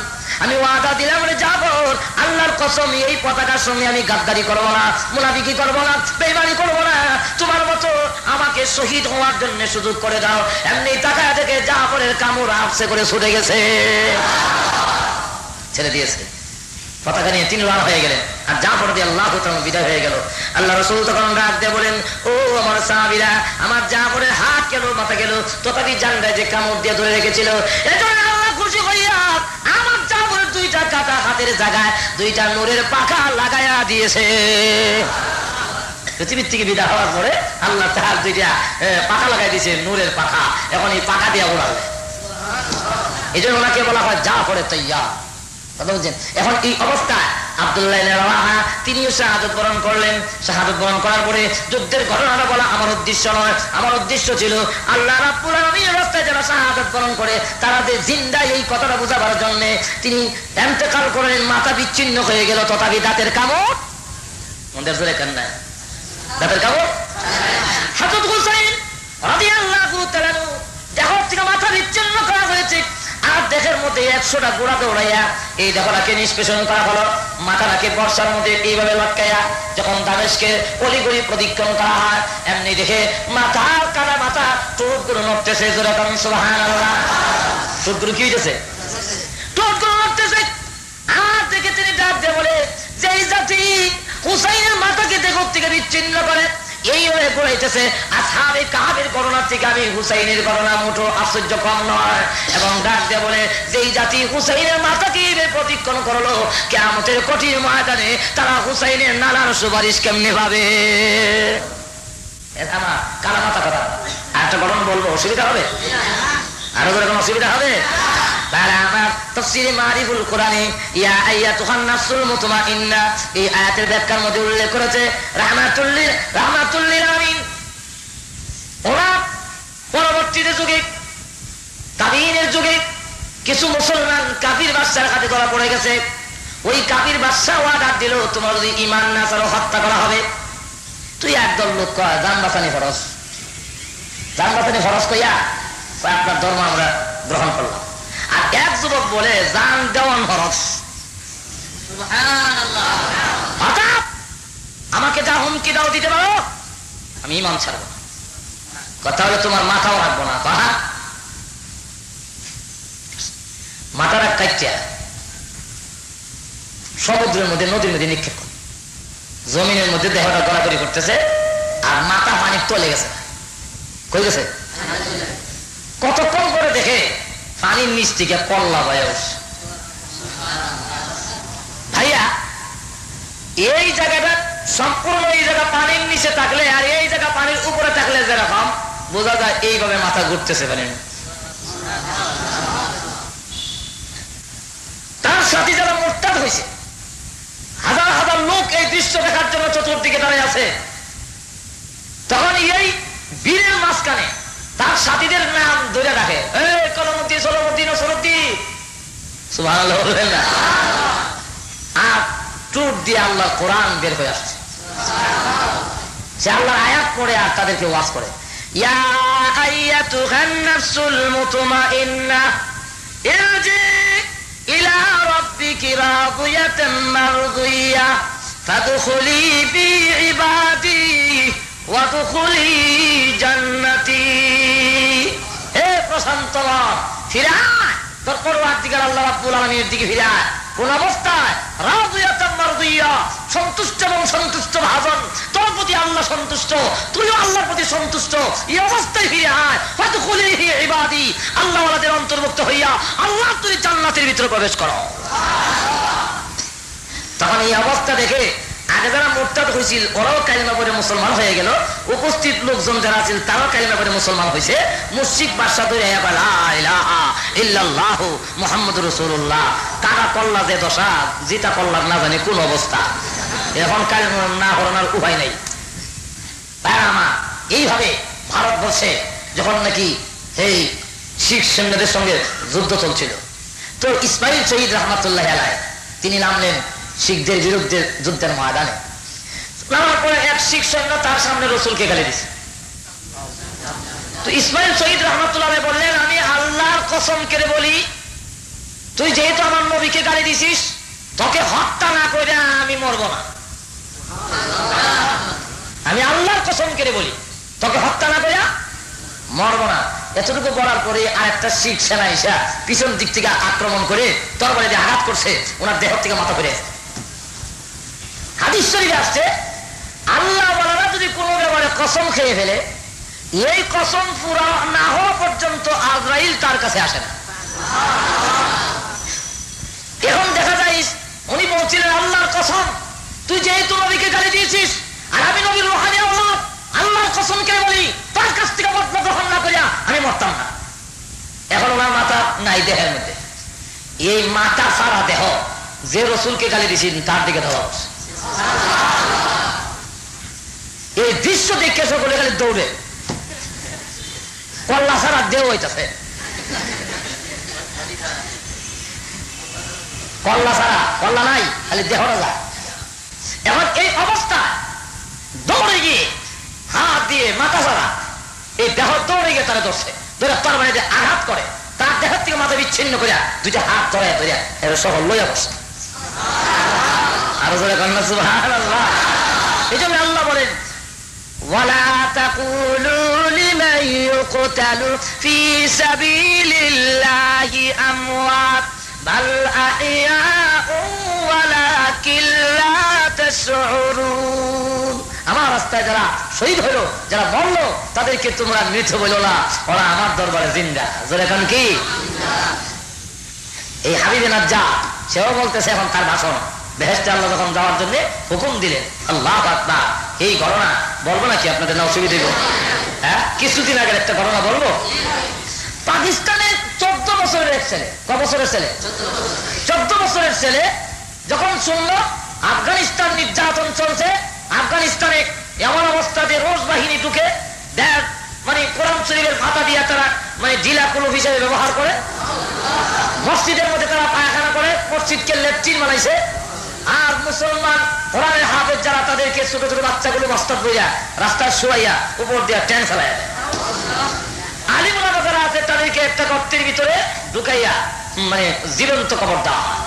আমি ওয়াদা দিলাম রে জাফর, আল্লাহর কসম এই পতাকার সঙ্গে আমি গাদ্দারি করবো না, মুনাফিকি করবো না, বেঈমানি করবো না। তোমার মতো আমাকে শহীদ হওয়ার জন্য সুযোগ করে দাও। এমনি তাকায় দেখে জাফরের কামড় আপসে করে ছুটে গেছে, ছেড়ে দিয়েছে। পতাকা নিয়ে ৩ রান হয়ে গেলেন, আর জাফর রাদিয়াল্লাহু তাআলা বিদায় হয়ে গেল। আল্লাহ রাসূল তখন ডাক দিয়ে বলেন, ও আমার সাহাবীরা, আমার জাফরের হাত গেল, মাথা গেল, তথাপি জানডায় যে কামড় দিয়ে ধরে রেখেছিল, এজন্য আল্লাহ খুশি হইয়া আমার জাফরের 2টা কাটা হাতের জায়গায় 2টা নূরের পাখা লাগায়া দিয়েছে। পৃথিবীর থেকে বিদায় হওয়ার পরে আল্লাহ তার 2টা পাখা লাগাই দিয়েছে, নূরের পাখা। এখন এই পাখা দিয়ে ওড়াবে, এই জন্য ওনাকে বলা হয় জাফরের তাইয়ার। এখন এই অবস্থায় আব্দুল্লাহ ইবনে রাওয়াহা তিনিও শাহাদাত বরণ করলেন। শাহাদাত বরণ করার পরে যুদ্ধের ঘটনাটা বলা আমার উদ্দেশ্য নয়, আমার উদ্দেশ্য ছিল আল্লাহ রাব্বুল আলামিনের রাস্তায় যারা শাহাদাত বরণ করে তারা যে জিন্দা, এই কথাটা বোঝাবার জন্য তিনি ইন্তেকাল করলেন, মাথা বিচ্ছিন্ন হয়ে গেল, তথাপি দাঁতের কামড় মন্দের জোরে কান্না, দাঁতের কামড়। হযরত হুসাইন রাদিয়াল্লাহু তাআলা দেহ থেকে মাথা বিচ্ছিন্ন করা হয়েছে, আর দেহের মধ্যে 100টা গোড়া দৌড়াইয়া এই দেহটাকে নিষ্পেষণ করা হলো। মাথাটাকে বর্ষার মধ্যে এইভাবে লটকাইয়া যখন দামেস্কের অলিগলি প্রদক্ষিণ করা হয়, এমনি দেখে মাথা কাটা মাথা, ঠোঁটগুলো নড়তেছে। জোরে বলেন সুবহানাল্লাহ। ঠোঁটগুলো কি হইতেছে? ঠোঁটগুলো নড়তেছে। আর দেখে তিনি ডাক দিয়ে বলে, যেই জাতি হুসাইনের মাথাকে দেখতে থেকে বিচ্ছিন্ন করে এইভাবে ঘুরাইতেছে। আসহাবে কাহাবের করোনা থেকে আমি হুসাইনের করোনা মুঠো আশ্চর্য কম নয়। এবং ডাক দিয়ে বলে, যেই জাতি হুসাইনের মাথাকে প্রতিক্ষণ করলো, কিয়ামতের কঠিন ময়দানে তারা হুসাইনের নানার সুপারিশ কেমনে পাবে? আমার কালা মাথা কথা। একটা ঘটনা বলবো, অসুবিধা হবে? আরো করে কোনো অসুবিধা হবে? তাহলে আমার তাফসীরে মারিফুল কোরআনে ইয়া আইয়াতুহান নাফসুল মুতমাইন্না এই আয়াতের ব্যাখ্যার মধ্যে উল্লেখ করেছে রাহমাতুল্লিল আলামিন। ওরা পরবর্তীতে যুগে তাবিঈনের যুগে কিছু মুসলমান কাফির বাদশার হাতে ধরা পড়ে গেছে। ওই কাফির বাদশা ওয়াদা দিল, তোমার যদি ঈমান না ছাড়ো হত্যা করা হবে। তুই একদল লোক কয় জান বাঁচানি ফরজ, জান বাঁচানি ফরজ কইয়া আপনার ধর্ম আমরা গ্রহণ করলাম। আর এক যুবক বলে জান দেওয়ান ফরজ। অর্থাৎ আমাকে যা হুমকি দাও দিতে পারো, আমি ঈমান ছাড়ব। কথা হলো তোমার মাথাও রাখবো না। কথা মাথা রাখ কাইটা সমুদ্রের মধ্যে নদীর মধ্যে নিক্ষেপ করে, জমিনের মধ্যে দেহটা গড়াগড়ি করতেছে আর মাথা পানির তলে গেছে। কই গেছে? কতক্ষণ করে দেখে পানির নিচ থেকে কল্লা বয়ে উঠছে। ভাইয়া এই জায়গাটা সম্পূর্ণ এই জায়গা পানির নিচে থাকলে আর এই জায়গা পানির উপরে থাকলে যেরকম বোঝা যায় এইভাবে মাথা ঘুরতেছে পানির। তার সাথে যারা মোরতাদ হয়েছে, হাজার হাজার লোক এই দৃশ্য দেখার জন্য চতুর্দিকে দাঁড়িয়ে আছে। তখন এই বীরের মাঝখানে তার সাথীদের নাম ধরে রাখে, কলমতি সলমতি নসরতি সুবহানাল্লাহ বলবেন না। আর টুট দিয়ে আল্লাহ কোরআন বের হয়ে আসছে। সে আল্লাহর আয়াত পড়ে আর তাদেরকে ওয়াজ করে, ইয়া আইয়াতুহান নাফসুল মুতমাইন্নাহ ইরজি ইলা রাব্বিকি রাদিয়াতাম মারদিয়াহ ফাদখুলি ফি ইবাদি ওয়াদখুলি জান্নাতি। হে প্রশান্ত ফিরে আয়, তোর পরওয়ারদিগার আল্লাহ রাব্বুল আলামিনের দিকে ফিরে আয়। কোন অবস্থায়? রাদিয়াতাম মারদিয়া, সন্তুষ্ট এবং সন্তুষ্ট ভাজন। তোর প্রতি আল্লাহ সন্তুষ্ট, তুইও আল্লাহর প্রতি সন্তুষ্ট। এই অবস্থায় ফিরে আয়। ফাদখুলি ফি ইবাদি, আল্লাহ ওয়ালাদের অন্তর্ভুক্ত হইয়া আল্লাহ তুই জান্নাতের ভিতরে প্রবেশ করো। তখন এই অবস্থা দেখে আগে যারা মুরতাদ হয়েছিল ওরাও কালিমা পড়ে মুসলমান হয়ে গেল। উপস্থিত লোকজন যারা ছিল তারাও কালিমা পড়ে মুসলমান হয়েছে। মুশরিক বাদশা ধরে লা ইলাহা ইল্লাল্লাহ মুহাম্মাদুর রাসূলুল্লাহ। কারা কল্লা যে দশা, যেটা কল্লার না জানি কোন অবস্থা। এখন কালিমা না হরানোর উপায় নাই। তাই আমার এইভাবে ভারতবর্ষে যখন নাকি এই শিখ সৈন্যদের সঙ্গে যুদ্ধ চলছিল, তো ইসমাইল শহীদ রহমাতুল্লাহ আলাইহি তিনি নামলেন শিখদের বিরুদ্ধে যুদ্ধের ময়দানে। নামার পরে এক শিখ সৈন্য তার সামনে রসুলকে গালি দিছে। তো ইসমাইল শহীদ রহমাতুল্লাহ বললেন, আমি আল্লাহর কসম করে বলি, তুই যেহেতু আমার নবীকে গালি দিছিস, তোকে হত্যা না করে আমি মরব না। আমি আল্লাহর কসম করে বলি, তোকে হত্যা না করে মরব না। এতটুকু বলার পরে আর একটা শিখ সেনা এসে পিছন দিক থেকে আক্রমণ করে তরবারি দিয়ে আঘাত করছে, ওনার দেহ থেকে মাথা ফিরে। হাদিস শরীফে আসছে, আল্লাহ ওয়ালারা যদি কোনো ব্যাপারে কসম খেয়ে ফেলে, এই কসম পুরা না হওয়া পর্যন্ত আজরাইল তার কাছে আসে না। এখন দেখা যায় উনি বলছিলেন, আল্লাহর কসম, তুই যেহেতু নবীকে গালি দিয়েছিস আর আমি নবীর রূহানী আওলাদ, আল্লাহর কসম কে বলি, তার কাছ থেকে বদলা গ্রহণ না করিয়া আমি মরতাম না। এখন ওনার মাথা নাই দেহের মধ্যে, এই মাথা সারা দেহ যে রসুলকে গালি দিয়েছেন তার দিকে ধরা হচ্ছে। এই দৃশ্য দেখে সকলে খালি দৌড়ে, কল্লা সারা দেহ হইতেছে, কল্লা সারা, কল্লা নাই, খালি দেহটা যায়। এখন এই অবস্থায় দৌড়ে গিয়ে হাত দিয়ে মাথা সারা এই দেহ দৌড়ে গিয়ে তারা ধরছে, ধরে তার বাড়িতে আঘাত করে, তার দেহ থেকে মাথা বিচ্ছিন্ন করিয়া দুইটা হাত ধরে ধরিয়া এর সকল লইয়া বসে। আরো জোরে কন্যা সুবহানাল্লাহ। এই জন্য আল্লাহ বলেন, ওয়ালা তাকুলু লিমান ইউকতালু ফি সাবিলিল্লাহি আমওয়াত বাল আহইয়াউ ওয়ালাকিন লা তাশউরুন। আমার রাস্তায় যারা শহীদ হইল, যারা মরল, তাদেরকে তোমরা মৃত বলো না, ওরা আমার দরবারে জিন্দা। এখন কি এই হাবিবে নাজ্জার সেও বলতেছে এখন তার ভাষণ, বেহেশতে আল্লাহ যখন যাওয়ার জন্য হুকুম দিলেন। আল্লাহু আকবার। এই ঘটনা বলবো নাকি আপনাদের? না অসুবিধা দেব? হ্যাঁ, কিছুদিন আগের একটা ঘটনা বলবো। পাকিস্তানের 14 বছরের এক ছেলে, ক বছরের ছেলে? 14 বছরের ছেলে যখন শুনলো আফগানিস্তান নির্যাতন চলছে, আফগানিস্তানে এমন অবস্থা যে রোজ বাহিনী ঢুকে মানে কোরআন শরীফের মাথা দিয়ে তারা মানে জিলা কুলুপ হিসেবে ব্যবহার করে, মসজিদের মধ্যে তারা পায়খানা করে, মসজিদকে লেট্রিন বানাইছে, আর মুসলমান কোরআনের হাফেজ যারা তাদেরকে ছোট ছোট বাচ্চাগুলো মস্তক বইয়া রাস্তায় শুয়াইয়া উপর দিয়ে ট্যান ফেলাইয়া দেয়। আলিম ওলামা যারা আছে তাদেরকে একটা গর্তের ভিতরে ঢুকাইয়া মানে জীবন্ত কবর দেওয়া হয়।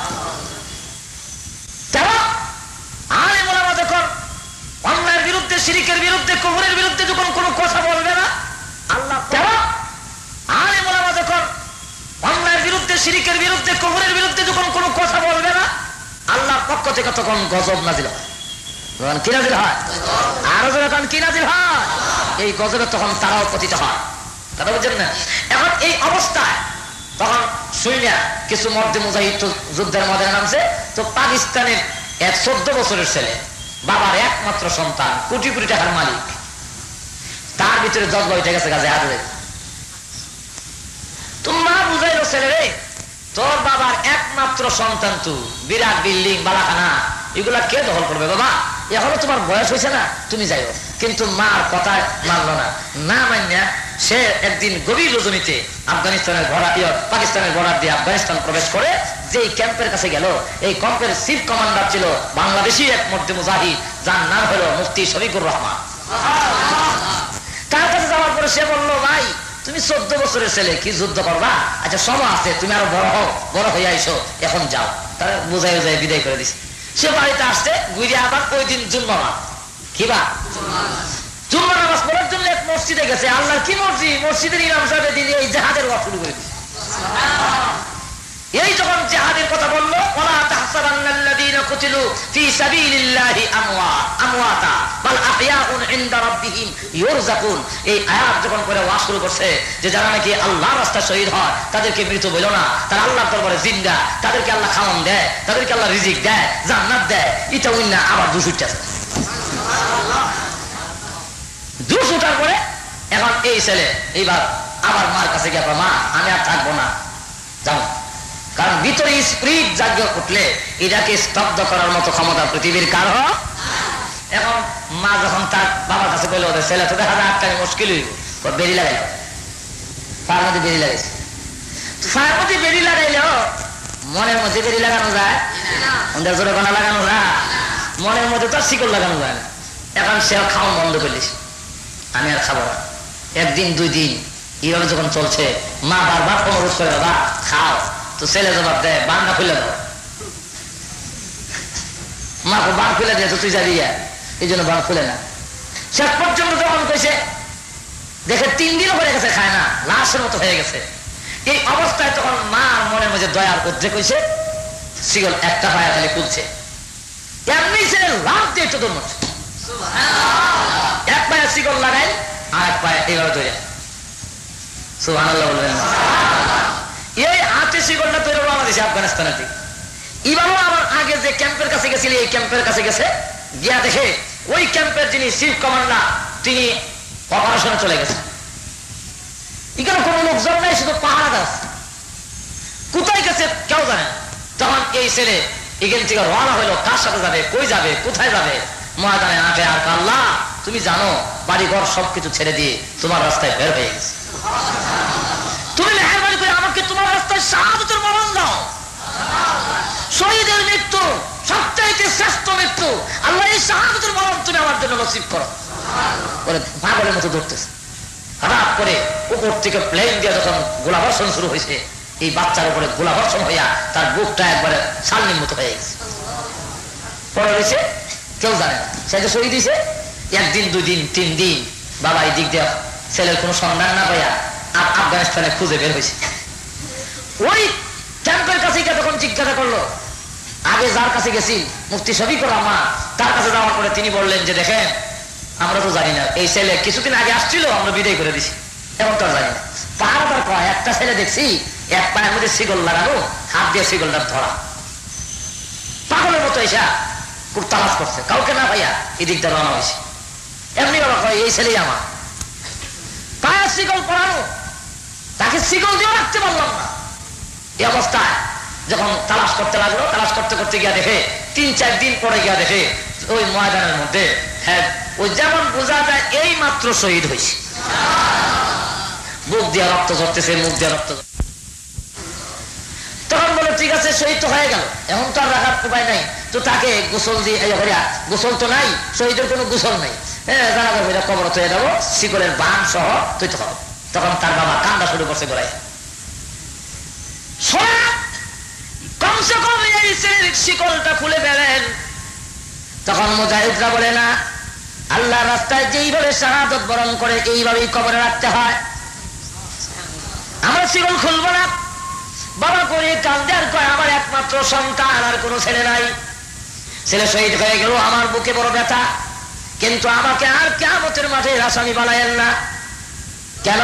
আলিম ওলামা যখন অন্যায়ের বিরুদ্ধে, শিরকের বিরুদ্ধে, কুফরের বিরুদ্ধে যখন কোনো কথা বলবে না, আল্লাহ আলিম ওলামা যখন অন্যায়ের বিরুদ্ধে, শিরকের বিরুদ্ধে, কুফরের বিরুদ্ধে যখন কোনো কথা বলবে না, আল্লাহর পক্ষ থেকে তখন গজব নাজিল হয়। কি নাজিল হয়? আরো যখন কি নাজিল হয়? এই গজবে তখন তারাও পতিত হয়। কথা বুঝছেন না? এখন এই অবস্থায় তখন শুনিয়া কিছু মর্দে মুজাহিদ যুদ্ধের ময়দানে নামছে। তো পাকিস্তানের এক 14 বছরের ছেলে, বাবার একমাত্র সন্তান, কোটি কোটি টাকার মালিক, তার ভিতরে জজ্বা উঠে গেছে গাছে হাতে। তোমরা বুঝাইলো ছেলে রে, তোর বাবার একমাত্র সন্তান, তুই বিরাট বিল্ডিং বালাখানা এগুলা কে দখল করবে? বাবা এখনো তোমার বয়স হয়েছে না, তুমি যাইও। কিন্তু মার কথা মানলো না, না মান্যা সে একদিন গভীর রজনীতে আফগানিস্তানের পাকিস্তানের বর্ডার দিয়ে আফগানিস্তান প্রবেশ করে যে ক্যাম্পের কাছে গেল, এই ক্যাম্পের চিফ কমান্ডার ছিল বাংলাদেশি এক মর্দে মুজাহিদ, যার নাম হলো মুফতি শফিকুর রহমান। তার কাছে যাওয়ার পরে সে বললো, ভাই তুমি 14 বছরের ছেলে, কি যুদ্ধ করবা? আচ্ছা সময় আছে, তুমি আরো বড় হও, বড় হয়ে আইসো, এখন যাও। তারা বুঝাই বুঝাই বিদায় করে দিছে। সে বাড়িতে আসতে ঘুরে আবার ওই দিন জুম্মা, কিবা জুম্মা নামাজ পড়ার জন্য এক মসজিদে গেছে। আল্লাহর কি মসজিদ? মসজিদের ইমাম সাহেব দিন এই জাহাদের ওয়াজ শুরু করে দিচ্ছে। এই যখন জিহাদের কথা বলল, ওয়ালা তাহসাবান্নাল্লাযীনা কুতিলু ফী সাবিলিল্লাহি আমওয়াতা বাল আহইয়াউন ইনদা রাব্বিহিম ইউরযাকুন। এই আয়াত যখন করে ওয়াজ শুরু করছে যে যারা নাকি আল্লাহর রাস্তায় শহীদ হয় তাদেরকে মৃত বলো না, তারা আল্লাহর দরবারে জিন্দা, তাদেরকে আল্লাহ খাওয়ান দেয়, তাদেরকে আল্লাহ রিজিক দেয়, জান্নাত দেয়। এটা উন্না আবার দুশ উঠতেছে। দুশ উঠার পরে এখন এই ছেলে এইবার আবার মার কাছে গিয়ে, মা আমি আর থাকবো না, যাও। কারণ ভিতরে স্পিরিট জাগ্য উঠলে এটাকে স্তব্ধ করার মতো ক্ষমতা পৃথিবীর কারো। এখন মা যখন তার বাবার কাছে বললো, ওদের ছেলে তো দেখা যায় আটকানি মুশকিল হইব, বেরি লাগাইল, ফার মধ্যে বেরি লাগাইছে। ফার মধ্যে বেরি লাগাইলেও মনের মধ্যে বেরি লাগানো যায়, ওদের জোরে গলা লাগানো যায়, মনের মধ্যে তো শিকল লাগানো যায় না। এখন সে খাওয়া বন্ধ করলিস, আমি আর খাবো না। একদিন দুই দিন এইভাবে যখন চলছে, মা বারবার অনুরোধ করে, বাবা খাও। তো ছেলে জবাব দেয়, বান্না খুলে দাও। মাকে বান খুলে দিয়ে, তো তুই যাবি, এই জন্য বান খুলে না। শেষ পর্যন্ত যখন কইছে, দেখে 3 দিনও হয়ে গেছে, খায় না, লাশের মতো হয়ে গেছে। এই অবস্থায় তখন মার মনের মধ্যে দয়ার উদ্রেক হয়েছে, শিকল একটা পায়ে খালি খুলছে, এমনি ছেলে লাভ দিয়ে তো দৌড় মারছে। এক পায়ে শিকল লাগাই, আর এক পায়ে এইভাবে ধরে, সুবহানাল্লাহ বলবেন না? এই হাতে শিকলটা তৈরি হলো বাংলাদেশে, আফগানিস্তানের দিকে। এবারও আবার আগে যে ক্যাম্পের কাছে গেছিল, এই ক্যাম্পের কাছে গেছে, গিয়া দেখে ওই ক্যাম্পের যিনি চিফ কমান্ডার তিনি অপারেশনে চলে গেছেন। এখানে কোনো লোকজন নাই, শুধু পাহাড় গাছ। কোথায় গেছে কেউ জানে। তখন এই ছেলে এখান থেকে রওনা হইলো, কার সাথে যাবে, কই যাবে, কোথায় যাবে, ময়দানে আঁকে আর আল্লাহ তুমি জানো, বাড়ি ঘর সবকিছু ছেড়ে দিয়ে তোমার রাস্তায় বের হয়ে গেছে। তুমি মেহরবানি করে আমাকে তোমার রাস্তায় শাহাদাতের মরণ দাও। শহীদের মৃত্যু সবচাইতে শ্রেষ্ঠ মৃত্যু, আল্লাহ এই শাহাদাতের মরণ তুমি আমার জন্য নসিব করো। পাগলের মতো ধরতেছে। হঠাৎ করে উপর থেকে প্লেন দিয়ে যখন গোলাবর্ষণ শুরু হয়েছে, এই বাচ্চার উপরে গোলাবর্ষণ হইয়া তার বুকটা একবারে সালনির মতো হয়ে গেছে। পরে রয়েছে কেউ জানে না, সে যে শহীদ দিয়েছে। একদিন দুই দিন 3 দিন বাবা এই দিক দিয়ে ছেলের কোনো সন্ধান না পাইয়া আফগানিস্তানে খুঁজে বের হয়েছে। ওই ক্যাম্পের কাছে তখন জিজ্ঞাসা করলো, আগে যার কাছে গেছি মুফতি শফিকুর রহমান, তার কাছে যাওয়ার পরে তিনি বললেন যে দেখেন আমরা তো জানি না। এই ছেলে কিছুদিন আগে আসছিল, আমরা বিদায় করে দিছি, এখন তো জানি না। বারবার কয়, একটা ছেলে দেখছি এক পায়ের মধ্যে শিকল লাগানো, হাত দিয়ে শিকলটা ধরা, পাগলের মতো এসা খুব তালাশ করছে, কাউকে না ভাইয়া এদিকটা রওনা হয়েছে। এমনি বাবা কয়, এই ছেলেই আমার, পায়ের শিকল পরানো, তাকে শিকল দিয়ে রাখতে পারলাম না। এই অবস্থায় যখন তালাশ করতে লাগলো, তালাশ করতে করতে গিয়া দেখে 3-4 দিন পরে গিয়া দেখে ওই ময়দানের মধ্যে, হ্যাঁ ওই যেমন বোঝা যায় এই মাত্র শহীদ হয়েছে, মুখ দিয়ে রক্ত ঝরতেছে, মুখ দিয়ে রক্ত। তখন বলে ঠিক আছে, শহীদ তো হয়ে গেল, এখন তো আর রাখার উপায় নাই, তো তাকে গোসল দিয়ে, গোসল তো নাই, শহীদের কোনো গোসল নাই, হ্যাঁ জানাবে ওইটা কবর হয়ে যাবো, শিকলের বান সহ তুই তো হবে। তখন তার বাবা কান্দা শুরু করছে গোড়ায়, কমসে কম এই শিকলটা খুলে ফেলেন। তখন মুজাহিদরা বলে না, আল্লাহ রাস্তায় যেইভাবে শাহাদত বরণ করে এইভাবেই কবরে রাখতে হয়, আমরা শিকল খুলবো না। বাবা করে কান্দে আর কয়, আমার একমাত্র সন্তান, আর কোনো ছেলে নাই, ছেলে শহীদ হয়ে গেল, আমার বুকে বড় ব্যথা, কিন্তু আমাকে আর কিয়ামতের মাঠে আসামি বানায়েন না। কেন?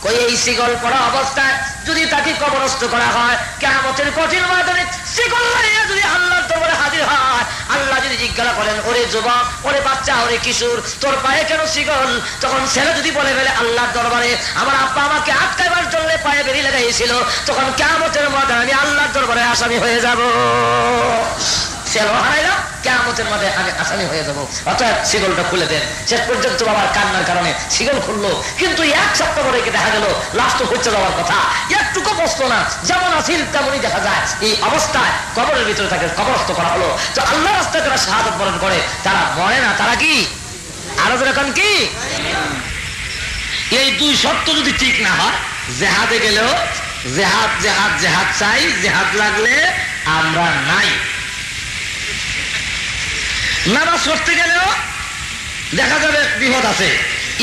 কই এই শিকল পড়া অবস্থায় যদি তাকে কবরস্থ করা হয়, কিয়ামতের কঠিন ময়দানে শিকল লাইয়া যদি আল্লাহর দরবারে হাজির হয়, আল্লাহ যদি জিজ্ঞাসা করেন, ওরে যুবক, ওরে বাচ্চা, ওরে কিশোর, তোর পায়ে কেন শিকল? তখন ছেলে যদি বলে ফেলে, আল্লাহর দরবারে আমার আব্বা আমাকে আটকাইবার জন্য পায়ে বেরিয়ে লাগাইছিল, তখন কিয়ামতের ময়দানে আমি আল্লাহর দরবারে আসামি হয়ে যাব। ছেলে হারাইলাম, কিয়ামতের মাঠে আমি আসামি হয়ে যাবো, অতএব শিকলটা খুলে দেন। শেষ পর্যন্ত বাবার কান্নার কারণে শিকল খুললো, কিন্তু 1 সপ্তাহ পরে দেখা গেল লাস্ট হচ্ছে যাওয়ার কথা, একটুকু বসতো না, যেমন আসিল তেমনই দেখা যায়। এই অবস্থায় কবরের ভিতরে তাকে কবরস্থ করা হলো। তো আল্লাহ রাস্তায় যারা শাহাদত বরণ করে তারা মরে না, তারা কি আরো এখন কি এই 2 শর্ত যদি ঠিক না হয়, জেহাদে গেলেও জেহাদ জেহাদ জেহাদ চাই, জেহাদ লাগলে আমরা নাই। নামাজ পড়তে গেলেও দেখা যাবে বিপদ আছে।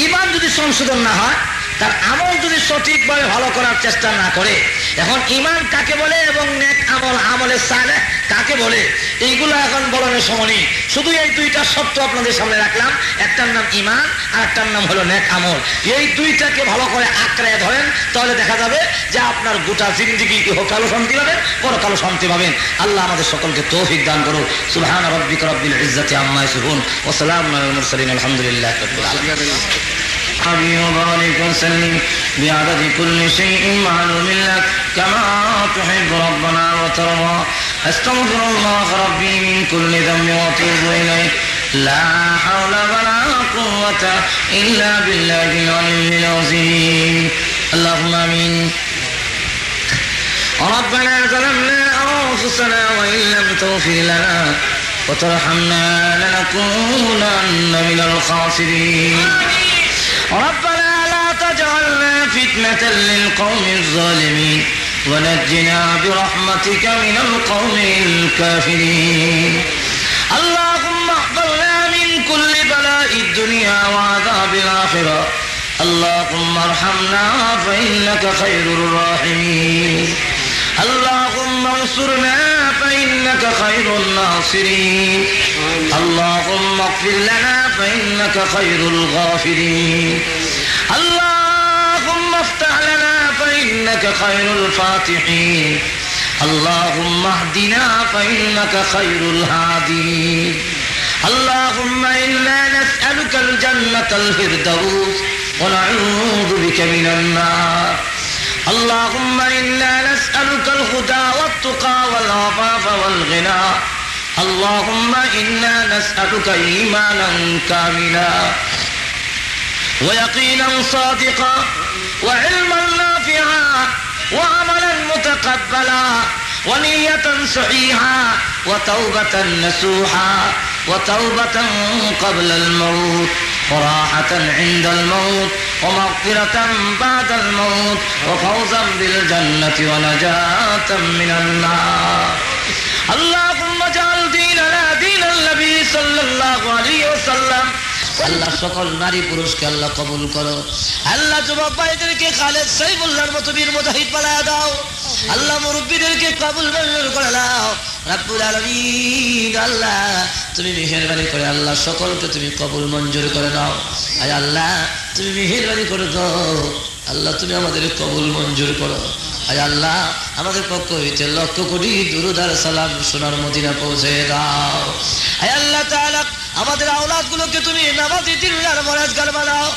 ঈমান যদি সংশোধন না হয়, তার আমল যদি সঠিকভাবে ভালো করার চেষ্টা না করে, এখন ঈমান কাকে বলে এবং নেক আমল, আমলে সালেহ কাকে বলে, এইগুলো এখন বলার সময় নেই। শুধু এই 2টা শর্ত আপনাদের সামনে রাখলাম, একটার নাম ঈমান আর একটার নাম হলো নেক আমল। এই 2টাকে ভালো করে আঁকড়ে ধরেন, তাহলে দেখা যাবে যে আপনার গোটা জিন্দেগি ইহকালও শান্তি পাবেন, পরকালও শান্তি পাবেন। আল্লাহ আমাদের সকলকে তৌফিক দান করুন। সুবহানা রাব্বিকা রাব্বিল ইজ্জাতি আম্মা ইয়াসিফুন ওয়া সালামুন আলাল মুরসালিন আলহামদুলিল্লাহি রাব্বিল আলামিন। وبارك وسلم بعدد كل شيء معلوم لك كما تحب ربنا وترضى. استغفر الله ربي من كل ذنب واتوب اليه. لا حول ولا قوة إلا بالله العلي العظيم. اللهم آمين. ربنا ظلمنا أنفسنا وإن لم تغفر لنا وترحمنا لنكونن من الخاسرين. ربنا لا تجعلنا فتنة للقوم الظالمين ونجنا برحمتك من القوم الكافرين. اللهم احفظنا من كل بلاء الدنيا وعذاب الآخرة. اللهم ارحمنا فإنك خير الراحمين. اللهم انصرنا فإنك خير الناصرين. اللهم اغفر لنا فإنك خير الغافرين. اللهم افتح لنا فإنك خير الفاتحين. اللهم اهدنا فإنك خير الهادين. اللهم إنا نسألك الجنة الفردوس ونعوذ بك من النار. اللهم إنا نسألك الهدى والتقى والعفاف والغنى. اللهم إنا نسألك إيمانا كاملا ويقينا صادقا وعلما نافعا وعملا متقبلا ونية صحيحة وتوبة نسوحا وتوبة قبل الموت وراحة عند الموت ومغفرة بعد الموت وفوزا بالجنة ونجاة من النار. اللهم اجعل ديننا دين النبي صلى الله عليه وسلم. আল্লাহ সকল নারী পুরুষকে আল্লাহ কবুল করো। আল্লাহ যুবক ভাইদেরকে খালেদ সাইফুল্লাহর মতো বীর মুজাহিদ বানায়া দাও। আল্লাহ মুরব্বীদেরকে কবুল মঞ্জুর করে দাও। রব্বুল আলামিন আল্লাহ তুমি মেহেরবানি করে আল্লাহ সকলকে তুমি কবুল মঞ্জুর করে নাও। আয় আল্লাহ তুমি মেহেরবানি করে দাও, আল্লাহ তুমি আমাদের কবুল মঞ্জুর করো। আয় আল্লাহ আমাদের পক্ষ হইতে লক্ষ কোটি দুরূদ আর সালাম সোনার মদিনা পৌঁছে দাও। আয় আল্লাহ তাআলা আমাদের আওলাদ গুলোকে তুমি নামাজি দিনদার পরেজগার বানাও।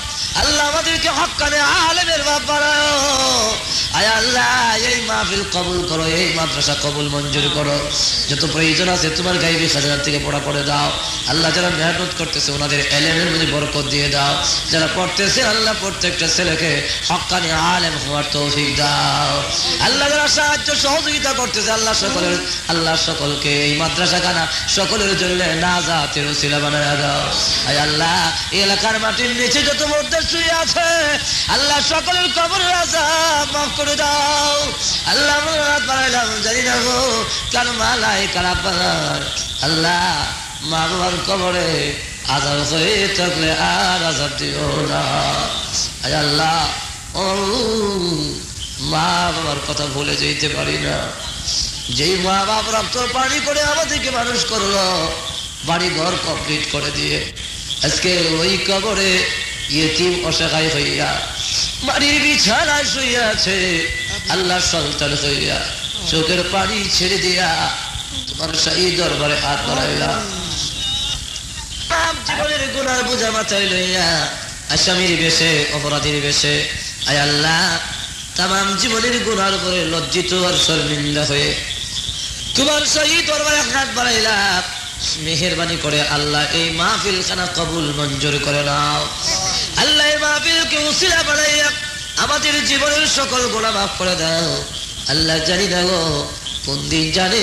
আল্লাহ আমাদেরকে হক্কানে আলেমের বাপ বানাও। আয় আল্লাহ এই মাহফিল কবুল করো, এই মাদ্রাসা কবুল মঞ্জুর করো। যত প্রয়োজন আছে তোমার গাইবী খাজানা থেকে পড়া করে দাও। আল্লাহ যারা মেহনত করতেছে ওনাদের এলেমের মধ্যে বরকত দিয়ে দাও। যারা পড়তেছে আল্লাহ প্রত্যেকটা ছেলেকে হক্কানি আলেম হওয়ার তৌফিক দাও। আল্লাহ যারা সাহায্য সহযোগিতা করতেছে আল্লাহ সকলকে এই মাদ্রাসাখানা সকলের জন্য নাজাতের ওসিলা বানায়া দাও। আয় আল্লাহ এই এলাকার মাটির নিচে যত মধ্যে শুয়ে আছে আল্লাহ সকলের কবরের আযাব মাফ করে দাও। আল্লাহ রাত বাড়াইলাম জানি না গো কারো মালাই কারা পালার। আল্লাহ মা বাবার কবরে আযাব হয়ে থাকলে আর আযাব দিও না। আয় আল্লাহ ও মা বাবার কথা ভুলে যেতে পারি না। যেই মা বাপ রক্ত পানি করে আমাদেরকে মানুষ করলো, বাড়ি ঘর কমপ্লিট করে দিয়ে আজকে ওই কবরে ইয়েতিম অসহায় হইয়া বাড়ির বিছানায় শুইয়া আছে। আল্লাহ সন্তান হইয়া চোখের পানি ছেড়ে দিয়া তোমার সেই দরবারে হাত বাড়াইলাম। জীবনের গুনার বোঝা মাথায় লইয়া আসামির বেশে অপরাধীর বেশে আয় আল্লাহ তামাম জীবনের গুনার উপরে লজ্জিত আর শর্মিন্দা হয়ে তোমার সেই দরবারে হাত বাড়াইলাম। মেহেরবানি করে আল্লাহ এই মাহফিল খানা কবুল মঞ্জুর করে নাও। আল্লাহ এই মাহফিলকে উসিলা বানাইয়া আমাদের জীবনের সকল গুনাহ মাফ করে দাও। আল্লাহ জানি না গো কোন দিন জানে